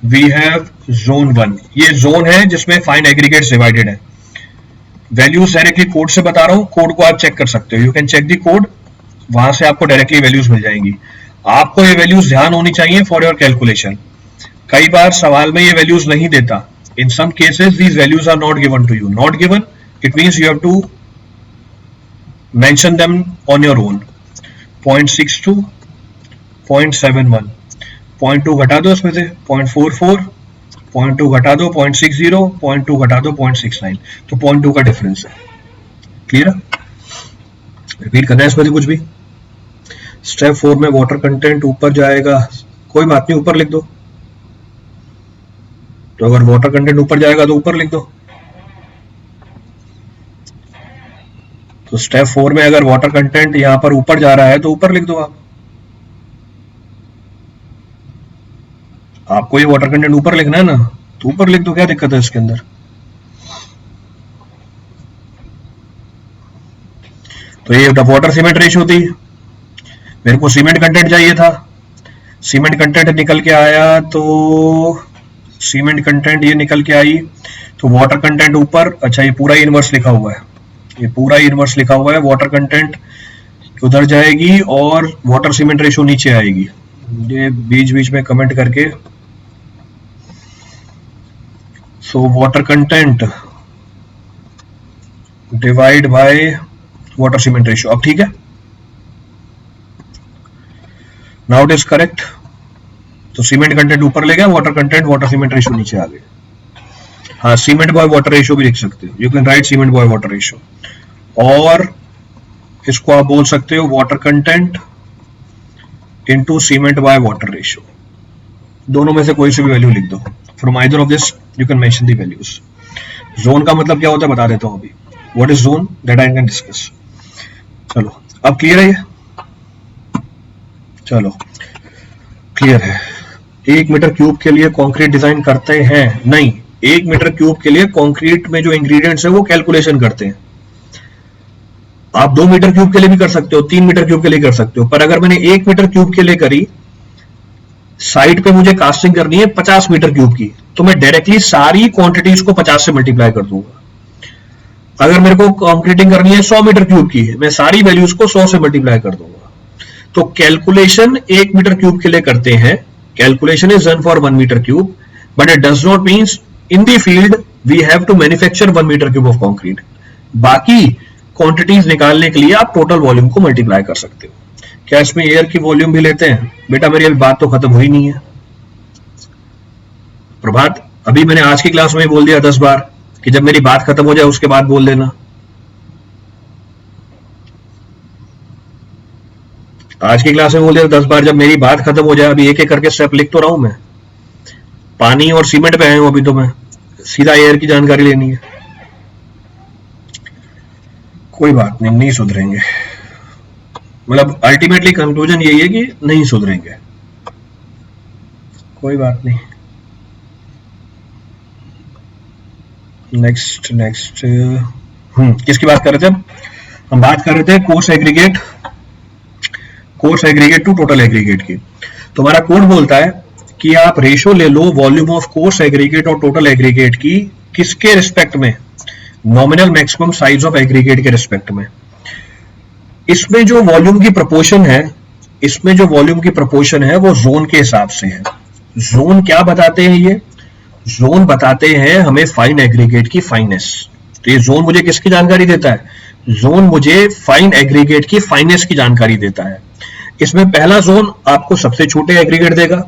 we have zone 1. ये जोन है जिसमें फाइन एग्रीगेट्स डिवाइडेड है. वैल्यूज डायरेक्टली कोड से बता रहा हूं, कोड को आप चेक कर सकते हो. You can check the code, वहां से आपको डायरेक्टली वैल्यूज मिल जाएंगी. आपको ये वैल्यूज ध्यान होनी चाहिए फॉर योर कैलकुलेशन. कई बार सवाल में ये वैल्यूज नहीं देता. In some cases these values are not given to you. Not given it means you have to mention them on your own. 0.62, 0.71, 0.2 घटा दो इसमें से 0.44, 0.2 घटा दो 0.60, 0.2 घटा दो 0.69, तो 0.2 का डिफरेंस है. क्लियर है? रिपीट करना है इसमें से कुछ भी. स्टेप 4 में वाटर कंटेंट ऊपर जाएगा, कोई बात नहीं ऊपर लिख दो. तो अगर वाटर कंटेंट ऊपर जाएगा तो ऊपर लिख दो. तो स्टेप 4 में अगर वाटर कंटेंट यहां पर ऊपर जा रहा है तो ऊपर लिख दो आप. आपको ये वाटर कंटेंट ऊपर लिखना है ना, तो ऊपर लिख दो, क्या दिक्कत है इसके अंदर. तो ये वाटर सीमेंट रेशियो थी, मेरे को सीमेंट कंटेंट चाहिए था. सीमेंट कंटेंट निकल के आया, तो सीमेंट कंटेंट ये निकल के आई, तो वाटर कंटेंट ऊपर. अच्छा ये पूरा इनवर्स लिखा हुआ है, ये पूरा इनवर्स लिखा हुआ है. वाटर कंटेंट उधर जाएगी और वाटर सीमेंट रेशियो नीचे आएगी. ये बीच बीच में कमेंट करके. So water content divide by water cement ratio. अब ठीक है, नाउ इट इज करेक्ट. तो सीमेंट कंटेंट ऊपर ले गया, water content water cement ratio नीचे आ गए. हाँ सीमेंट बॉय वाटर रेशियो भी लिख सकते हो. You can write cement boy water ratio, और इसको आप बोल सकते हो water content into cement by water ratio. दोनों में से कोई सी भी वैल्यू लिख दो. From either of this you can mention the values. Zone का मतलब क्या होता है बता देता हूं अभी. What is zone, that I can discuss. चलो अब क्लियर है ये, चलो क्लियर है. 1 मीटर क्यूब के लिए कंक्रीट डिजाइन करते हैं? नहीं, 1 मीटर क्यूब के लिए कंक्रीट में जो इंग्रेडिएंट्स है वो कैलकुलेशन करते हैं. आप 2 मीटर क्यूब के लिए भी कर सकते हो, 3 मीटर क्यूब के लिए कर सकते हो. पर अगर मैंने 1 मीटर क्यूब के लिए करी, साइड पे मुझे कास्टिंग करनी है 50 मीटर क्यूब की, तो मैं डायरेक्टली सारी क्वांटिटीज को 50 से मल्टीप्लाई कर दूंगा. अगर मेरे को कंक्रीटिंग करनी है 100 मीटर क्यूब की, मैं सारी वैल्यूज को 100 से मल्टीप्लाई कर दूंगा. तो कैलकुलेशन 1 मीटर क्यूब के लिए करते हैं. Calculation is done for 1 metre cube, but it does not means in the field we have to manufacture 1 metre cube of concrete. बाकी क्वांटिटीज निकालने के लिए आप टोटल वॉल्यूम को मल्टीप्लाई कर सकते हो. क्या इसमें एयर की वॉल्यूम भी लेते हैं? बेटा मेरी अभी बात तो खत्म हुई नहीं है. प्रभात, अभी मैंने आज की क्लास में बोल दिया 10 बार कि जब मेरी बात खत्म हो जाए उसके बाद बोल देना. आज की क्लास में बोल दिया 10 बार, जब मेरी बात खत्म हो जाए. अभी एक एक करके स्टेप लिख तो रहा हूं मैं. पानी और सीमेंट पे आया हूं अभी, तो मैं सीधा एयर की जानकारी लेनी है। कोई बात नहीं, नहीं सुधरेंगे, मतलब अल्टीमेटली कंक्लूजन यही है कि नहीं सुधरेंगे। कोई बात नहीं। नेक्स्ट नेक्स्ट किसकी बात कर रहे थे हम बात कर रहे थे coarse aggregate to total aggregate की। तो हमारा कोड बोलता है कि आप रेशो ले low volume of course aggregate और टोटल एग्रीगेट की, किसके रिस्पेक्ट में? Nominal maximum size of aggregate के रिस्पेक्ट में। इसमें जो वॉल्यूम की प्रोपोर्शन है वो जोन के हिसाब से है। जोन क्या बताते हैं? ये जोन बताते हैं हमें फाइन एग्रीगेट की फाइनेस। तो ये जोन मुझे किसकी जानकारी देता है? जोन मुझे फाइन एग्रीगेट की फाइनेस की जानकारी देता है। इसमें पहला जोन आपको सबसे छोटे एग्रीगेट देगा,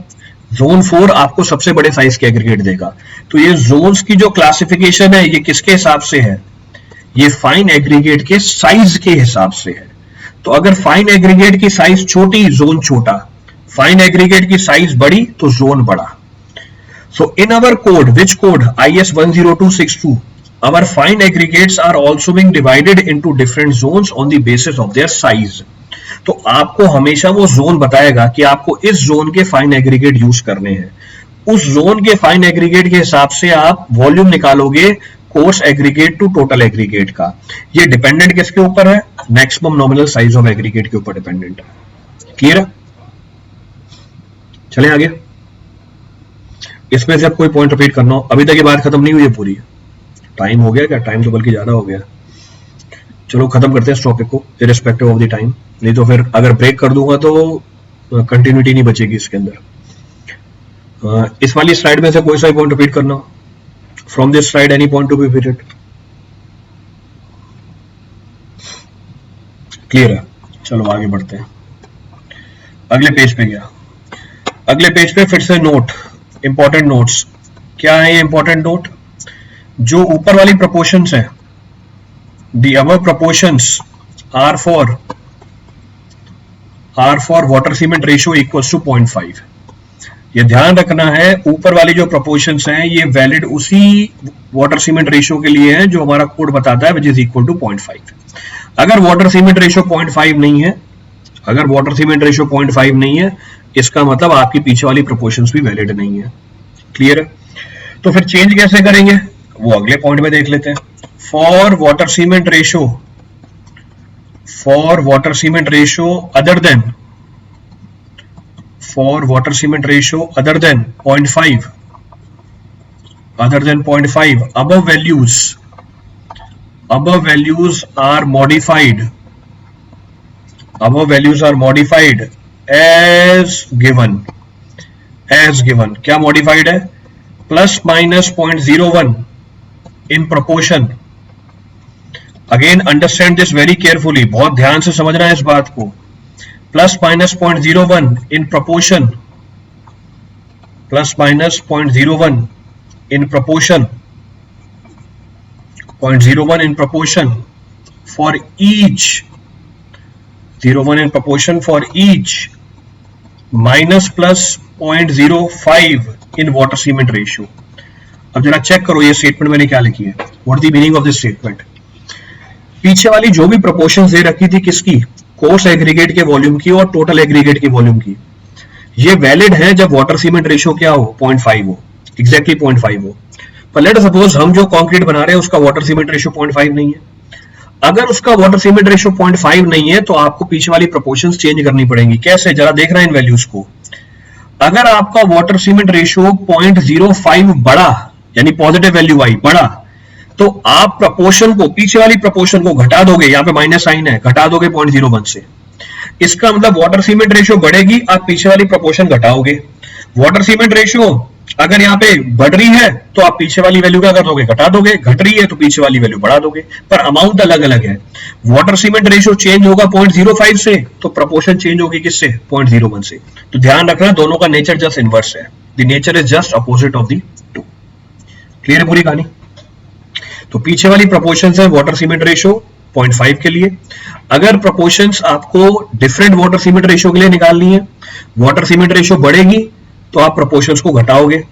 जोन 4 आपको सबसे बड़े साइज के एग्रीगेट देगा। तो ये जोन्स की जो क्लासिफिकेशन है ये किसके हिसाब से है? ये फाइन एग्रीगेट के साइज के हिसाब से है। तो अगर फाइन एग्रीगेट की साइज छोटी, जोन छोटा, फाइन एग्रीगेट की साइज बड़ी तो जोन बड़ा। So in our code, which code? IS 10262, our fine aggregates are also being divided into different zones on the basis of their size. तो आपको हमेशा वो जोन बताएगा कि आपको इस जोन के फाइन एग्रीगेट यूज करने हैं। उस जोन के फाइन एग्रीगेट के हिसाब से आप वॉल्यूम निकालोगे coarse aggregate to total aggregate का। ये डिपेंडेंट किसके ऊपर है? Maximum nominal size of aggregate के ऊपर डिपेंडेंट है। क्लियर है? चलें आगे। इसमें से अब कोई पॉइंट रिपीट करना हो, अभी तक ये बात खत्म नहीं हुई है पूरी। टाइम हो गया क्या? टाइम तो बल्कि ज्यादा हो गया। चलो खत्म करते हैं इस टॉपिक को इररिस्पेक्टिव ऑफ द टाइम, नहीं तो फिर अगर ब्रेक कर दूंगा तो कंटिन्यूटी नहीं बचेगी इसके अंदर। इस वाली स्लाइड में से कोई सा पॉइंट रिपीट करना हो? From this slide any point to be repeated? Clear है? चलो आगे बढ़ते हैं। अगले पेज पे गया। अगले पेज पे फिर से नोट, इंपॉर्टेंट नोट्स। क्या है ये इंपॉर्टेंट नोट? जो ऊपर वाली प्रोपोर्शंस है, the above proportions are for water cement ratio equals to 0.5। ये ध्यान रखना है, ऊपर वाली जो प्रोपोर्शंस हैं ये वैलिड उसी वाटर सीमेंट रेशियो के लिए है जो हमारा कोड बताता है, विच इज इक्वल टू 0.5। अगर वाटर सीमेंट रेशियो 0.5 नहीं है, अगर वाटर सीमेंट रेशियो 0.5 नहीं है, इसका मतलब आपकी पीछे वाली प्रोपोर्शंस भी वैलिड नहीं है। क्लियर है? तो फिर चेंज कैसे करेंगे वो अगले पॉइंट में देख लेते हैं। For water cement ratio other than 0.5 above values are modified as given। क्या मॉडिफाइड है? Plus minus 0.01 in proportion. Again understand this very carefully, बहुत ध्यान से समझना है इस बात को। Plus minus 0.01 in proportion, plus minus 0.01 in proportion, 0.01 in proportion for each, 0.01 in proportion for each, minus plus 0.05 in water cement ratio। अब जरा चेक करो ये स्टेटमेंट मैंने क्या लिखी है। What the meaning of this statement? पीछे वाली जो भी प्रोपोर्शंस दे रखी थी किसकी? कोर्स एग्रीगेट के वॉल्यूम की और टोटल एग्रीगेट के वॉल्यूम की, ये वैलिड है जब वाटर सीमेंट रेशियो क्या हो? 0.5 हो, एग्जैक्टली 0.5 हो। पर लेट सपोज हम जो कंक्रीट बना रहे हैं उसका वाटर सीमेंट रेशियो 0.5 नहीं है। अगर उसका वाटर सीमेंट रेशियो 0.5 नहीं है तो आपको पीछे वाली प्रोपोर्शंस चेंज करनी पड़ेंगी। कैसे? जरा देख रहे हैं इन वैल्यूज को। अगर आपका वाटर सीमेंट रेशियो 0.05 बढ़ा, यानी पॉजिटिव वैल्यू आई, बढ़ा, तो आप प्रोपोर्शन को, पीछे वाली प्रोपोर्शन को घटा दोगे, यहां पे माइनस साइन है, घटा दोगे 0.01 से। इसका मतलब वाटर सीमेंट रेशियो बढ़ेगी, आप पीछे वाली प्रोपोर्शन घटाओगे। वाटर सीमेंट रेशियो अगर यहाँ पे बढ़ रही है तो आप पीछे वाली वैल्यू क्या कर दोगे? घटा दोगे। घट रही है तो पीछे वाली वैल्यू बढ़ा दोगे, पर अमाउंट अलग अलग है। वाटर सीमेंट रेशियो चेंज होगा 0.05 से, तो प्रोपोर्शन चेंज होगी किससे? 0.01 से। तो ध्यान रखना दोनों का नेचर जस्ट इनवर्स है। The nature is just opposite of the two. Clear है पूरी कहानी? तो पीछे वाली प्रोपोर्शंस है वाटर सीमेंट रेशियो 0.5 के लिए। अगर प्रोपोर्शंस आपको डिफरेंट वाटर सीमेंट रेशियो के लिए निकालनी है, वाटर सीमेंट रेशियो बढ़ेगी तो आप प्रोपोर्शंस को घटाओगे।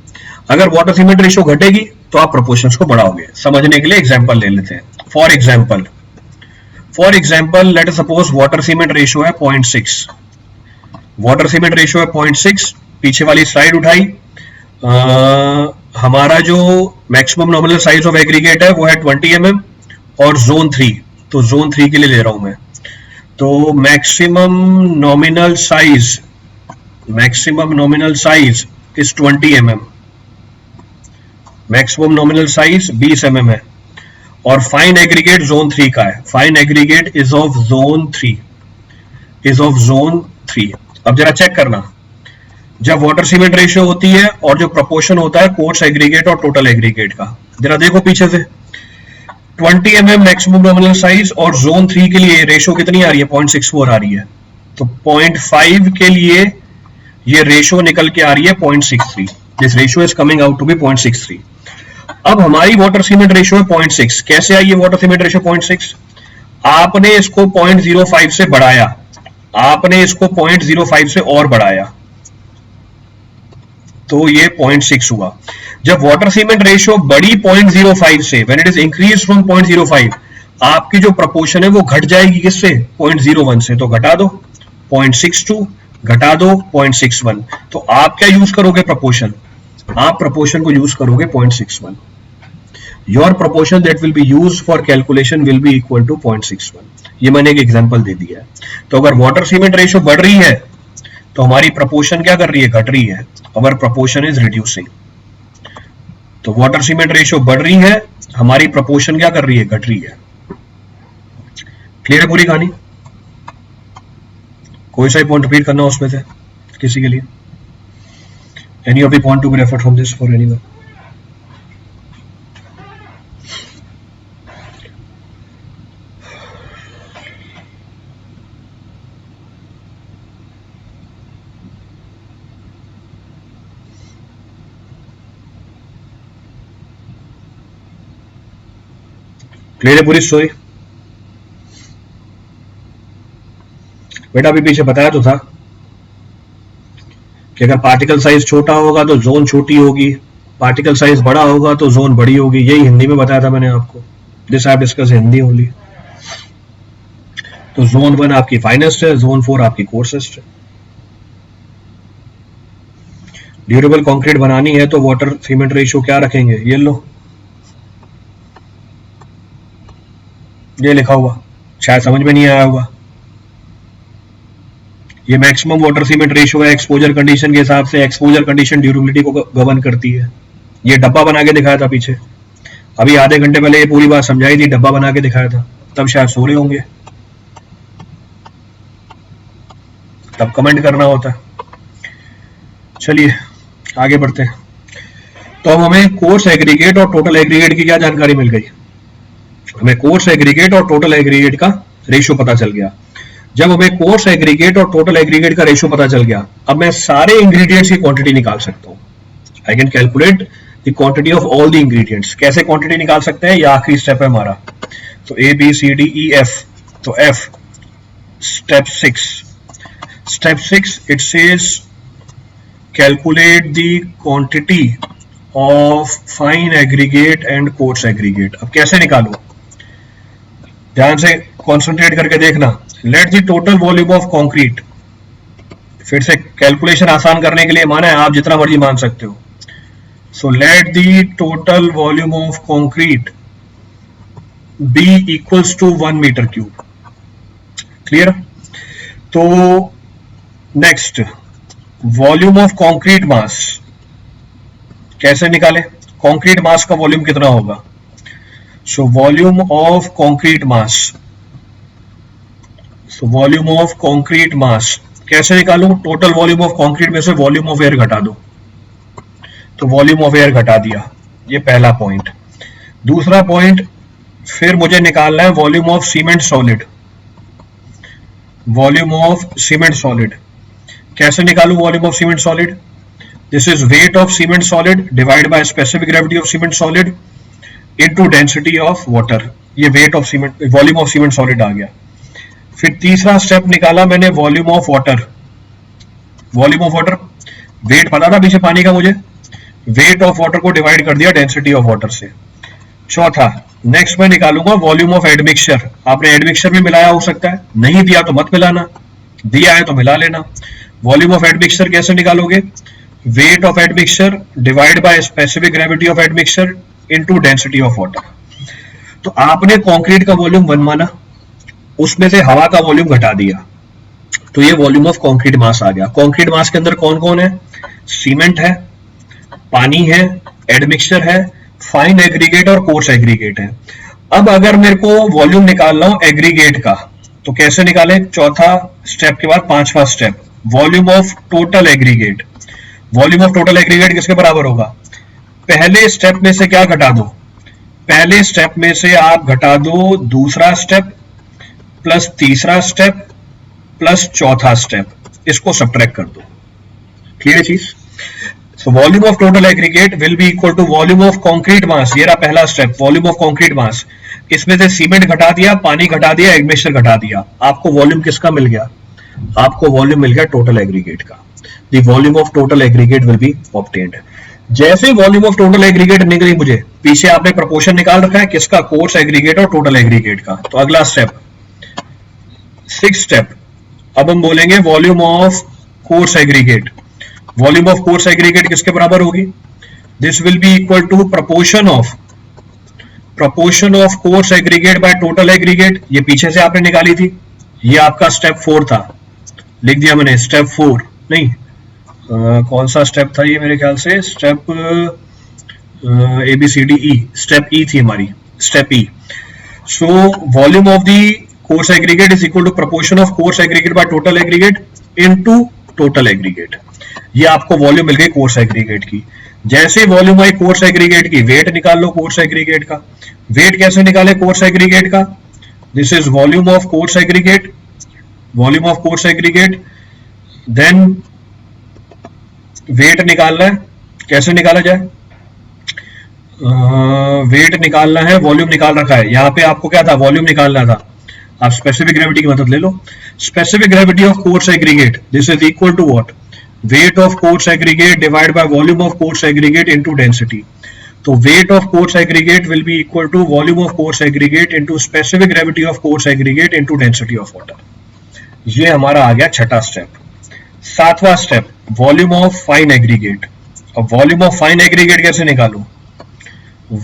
अगर वाटर सीमेंट रेशियो घटेगी तो आप प्रोपोर्शंस को बढ़ाओगे। समझने के लिए एग्जांपल ले लेते हैं। For example let us suppose water cement ratio है 0.6, वाटर सीमेंट रेशियो है 0.6। पीछे वाली स्लाइड उठाई, हमारा जो maximum nominal size of aggregate है वो है 20 mm और जोन 3, तो जोन 3 के लिए ले रहा हूं मैं। तो maximum nominal size is 20 mm, maximum nominal size 20 mm है, और फाइन एग्रीगेट जोन 3 का है। Fine aggregate is of zone 3। अब जरा चेक करना, जब वाटर सीमेंट रेशियो होती है और जो प्रोपोर्शन होता है कोर्स एग्रीगेट और टोटल एग्रीगेट का, जरा देखो पीछे से 20 mm मैक्सिमम नॉमिनल साइज और जोन 3 के लिए रेशियो कितनी आ रही है, 0.64 आ रही है। तो 0.5 के लिए ये रेशियो निकल के आ रही है 0.63। This ratio is coming out to be 0.63। अब हमारी वाटर सीमेंट रेशियो है 0.6। कैसे आई है वाटर सीमेंट रेशियो 0.6? आपने इसको 0.05 से बढ़ाया, आपने इसको 0.05 से और बढ़ाया, तो ये 0.6 हुआ। जब वाटर सीमेंट रेशियो बड़ी 0.05 से, when it is increase from 0.05, आपकी जो प्रपोर्शन है वो घट जाएगी किससे, 0.01 से। तो घटा दो 0.62, घटा दो 0.61, तो आप क्या यूज करोगे प्रपोर्शन, आप प्रपोर्शन को यूज करोगे 0.61। Your proportion that will be used for calculation will be equal to 0.61। ये मैंने एक एग्जांपल दे दिया है। तो अगर वाटर सीमेंट रेशियो बढ़ रही है तो हमारी प्रपोर्शन क्या कर रही है, घट रही है। अवर प्रपोर्शन इज रिड्यूसिंग। तो वाटर सीमेंट रेशियो बढ़ रही है, हमारी प्रपोर्शन क्या कर रही है, घट रही है। क्लियर है पूरी कहानी? कोई सा पॉइंट रिपीट करना उसमें से किसी के लिए? Any of the point to be referred from this for anyone? Clear है पूरी स्टोरी? बेटा अभी पीछे बताया तो था कि अगर पार्टिकल साइज छोटा होगा तो जोन छोटी होगी, पार्टिकल साइज बड़ा होगा तो जोन बड़ी होगी। यही हिंदी में बताया था मैंने आपको। This I have discuss Hindi only. तो जोन 1 आपकी फाइनेस्ट है, जोन 4 आपकी कोर्सेस्ट है। ड्यूरेबल कंक्रीट बनानी है तो वाटर सीमेंट रेशियो क्या रखेंगे, ये लो, ये लिखा हुआ, शायद समझ में नहीं आया होगा। ये मैक्सिमम वाटर सीमेंट रेशियो है एक्सपोजर कंडीशन के हिसाब से। एक्सपोजर कंडीशन ड्यूरेबिलिटी को गवर्न करती है। ये डब्बा बना के दिखाया था पीछे, अभी आधे घंटे पहले ये पूरी बात समझाई थी, डब्बा बना के दिखाया था, तब शायद सो रहे होंगे, तब कमेंट करना होता। चलिए आगे बढ़ते हैं। तो अब हमें कोर्स एग्रीगेट और टोटल एग्रीगेट की क्या जानकारी मिल गई, हमें कोर्स एग्रीगेट और टोटल एग्रीगेट का रेशियो पता चल गया। जब हमें कोर्स एग्रीगेट और टोटल एग्रीगेट का रेशियो पता चल गया, अब मैं सारे इंग्रेडिएंट्स की क्वांटिटी निकाल सकता हूं। I can calculate the quantity of all the ingredients. कैसे क्वांटिटी निकाल सकते हैं, ये आखिरी स्टेप है हमारा। तो A B C D E F, तो F step 6 it says calculate the quantity of fine aggregate and coarse aggregate. अब कैसे निकालूं, ध्यान से कॉन्सेंट्रेट करके देखना। Let the total volume of concrete, फिर से कैलकुलेशन आसान करने के लिए माना है, आप जितना मर्जी मान सकते हो। So let the total volume of concrete be equals to 1 metre cube. Clear? तो next, volume of concrete mass कैसे निकाले, कंक्रीट मास का वॉल्यूम कितना होगा। So volume of concrete mass, so volume of concrete mass कैसे निकालूं, टोटल वॉल्यूम ऑफ कंक्रीट में से वॉल्यूम ऑफ एयर घटा दो। तो वॉल्यूम ऑफ एयर घटा दिया, ये पहला पॉइंट। दूसरा पॉइंट, फिर मुझे निकालना है volume of cement solid. Volume of cement solid कैसे निकालूं volume of cement solid, this is weight of cement solid divide by specific gravity of cement solid into density of water. ये weight of cement, volume of cement solid आ गया। फिर तीसरा स्टेप निकाला मैंने volume of water. Volume of water, weight पता था पीछे पानी का मुझे, वेट ऑफ वाटर को डिवाइड कर दिया डेंसिटी ऑफ वाटर से। चौथा, नेक्स्ट मैं निकालूंगा वॉल्यूम ऑफ एडमिक्सचर। आपने एडमिक्सचर भी मिलाया हो सकता है, नहीं दिया तो मत मिलाना, दिया है तो मिला लेना। वॉल्यूम ऑफ एडमिक्सचर कैसे निकालोगे? Weight of admixture divide by specific gravity of admixture into density of water. तो आपने कंक्रीट का वॉल्यूम 1 माना, उसमें से हवा का वॉल्यूम घटा दिया, तो ये वॉल्यूम ऑफ कंक्रीट मास आ गया। कंक्रीट मास के अंदर कौन कौन है? सीमेंट है, पानी है, एडमिक्सचर है, फाइन एग्रीगेट और कोर्स एग्रीगेट है। अब अगर मेरे को वॉल्यूम निकालना हो एग्रीगेट का, तो कैसे निकाले? चौथा स्टेप के बाद पांचवा step, volume of total aggregate. Volume of total aggregate किसके बराबर होगा? पहले स्टेप में से क्या घटा दो? पहले स्टेप में से आप घटा दो दूसरा स्टेप प्लस तीसरा स्टेप प्लस चौथा स्टेप, इसको सब्ट्रैक्ट कर दो। क्लियर चीज? So volume of total aggregate will be equal to volume of concrete mass। ये रहा पहला step, volume of concrete mass। इसमें से सीमेंट घटा दिया, पानी घटा दिया, एडमिक्सचर घटा दिया, आपको वॉल्यूम किसका मिल गया? आपको वॉल्यूम मिल गया टोटल एग्रीगेट का। The volume of total aggregate will be obtained। जैसे वॉल्यूम ऑफ टोटल एग्रीगेट निकली मुझे, पीछे आपने प्रपोर्शन निकाल रखा है किसका? कोर्स एग्रीगेट और टोटल एग्रीगेट का। तो अगला स्टेप, 6th स्टेप, अब हम बोलेंगे volume of course aggregate. Volume of course एग्रीगेट किसके बराबर होगी? This will be equal to proportion of course aggregate by total aggregate. ये पीछे से आपने निकाली थी, ये आपका स्टेप 4 था, लिख दिया मैंने स्टेप 4 नहीं, कौन सा स्टेप था ये? मेरे ख्याल से स्टेप ABCDE, स्टेप ई थी हमारी, step E. So volume of the coarse aggregate is equal to proportion of course aggregate by total aggregate into total aggregate. ये आपको वॉल्यूम मिल गई कोर्स एग्रीगेट की। जैसे वॉल्यूम आई कोर्स एग्रीगेट की, वेट निकाल लो कोर्स एग्रीगेट का। वेट कैसे निकाले कोर्स एग्रीगेट का? This is volume of course aggregate, volume of course aggregate, then weight निकालना है। कैसे निकाला जाए? वेट निकालना है, वॉल्यूम निकाल रखा है, यहां पे आपको क्या था? वॉल्यूम निकालना था। आप स्पेसिफिक ग्रेविटी की मदद ले लो। Specific gravity of course aggregate, this is equal to what? Weight of course aggregate divide by volume of course aggregate into density. तो weight of course aggregate will be equal to volume of course aggregate into specific gravity of course aggregate into density of water. ये हमारा आ गया छठा स्टेप। 7वां step, volume of fine aggregate. अब वॉल्यूम ऑफ फाइन एग्रीगेट कैसे निकालूं?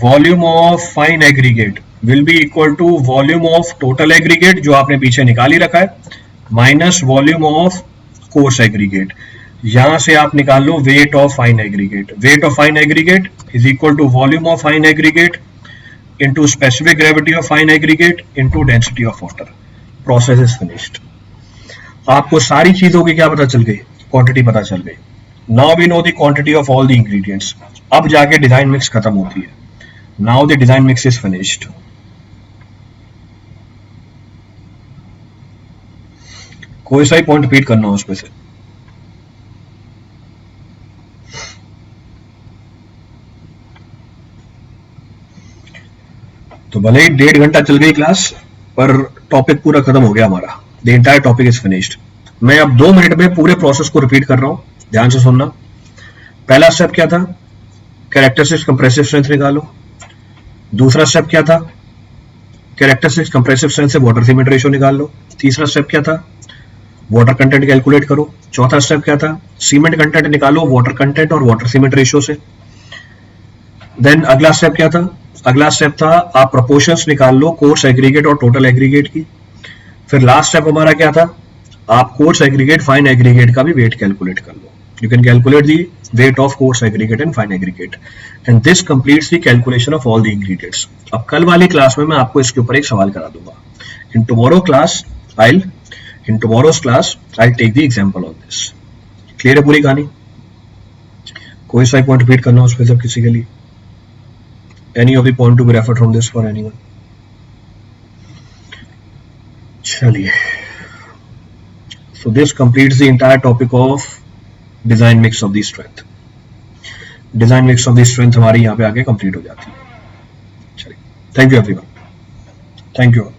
Volume of fine aggregate will be equal to volume of total aggregate, जो आपने पीछे निकाल ही रखा है, minus volume of course aggregate. यहां से आप निकाल लो weight of fine aggregate. Weight of fine aggregate is equal to volume of fine aggregate into specific gravity of fine aggregate into density of water. Process is finished. आपको सारी चीजों की क्या पता चल गई? क्वांटिटी पता चल गई। Now we know the quantity of all the ingredients. अब जाके डिजाइन मिक्स खत्म होती है। Now the design mix is finished. कोई सा ही पॉइंट रिपीट करना हो उसमें से। तो भले ही 1.5 घंटा चल गई क्लास, पर टॉपिक पूरा खत्म हो गया हमारा। The entire topic is finished. मैं अब 2 मिनट में पूरे प्रोसेस को रिपीट कर रहा हूं, ध्यान से सुनना। पहला स्टेप क्या था? कैरेक्टरिस्टिक्स कंप्रेसिव स्ट्रेंथ निकालो। दूसरा स्टेप क्या था? कैरेक्टरिस्टिक्स कंप्रेसिव स्ट्रेंथ से वाटर सीमेंट रेशियो निकाल लो। तीसरा स्टेप क्या था? वाटर कंटेंट कैलकुलेट करो। चौथा स्टेप क्या था? सीमेंट कंटेंट निकालो वाटर कंटेंट और वाटर सीमेंट रेशियो से। देन अगला स्टेप क्या था? अगला स्टेप था आप प्रोपोर्शंस निकाल लो कोर्स एग्रीगेट और टोटल एग्रीगेट की। फिर लास्ट स्टेप हमारा क्या था? आप कोर्स एग्रीगेट फाइन एग्रीगेट का भी वेट कैलकुलेट कर लो। You can calculate the weight of course aggregate and fine aggregate, and this completes the calculation of all the ingredients. अब कल वाली क्लास में मैं आपको इसके ऊपर एक सवाल करा दूंगा। In tomorrow's class I take the example on this. Clear है पूरी कहानी? कोई सा पॉइंट रिपीट करना उस पर सब किसी के लिए? Any of the point to be referred from this for anyone? चलिए, so this completes the entire topic of design mix of the strength. Design mix of the strength हमारी यहाँ पे आगे complete हो जाती है। चलिए, thank you everyone. Thank you all.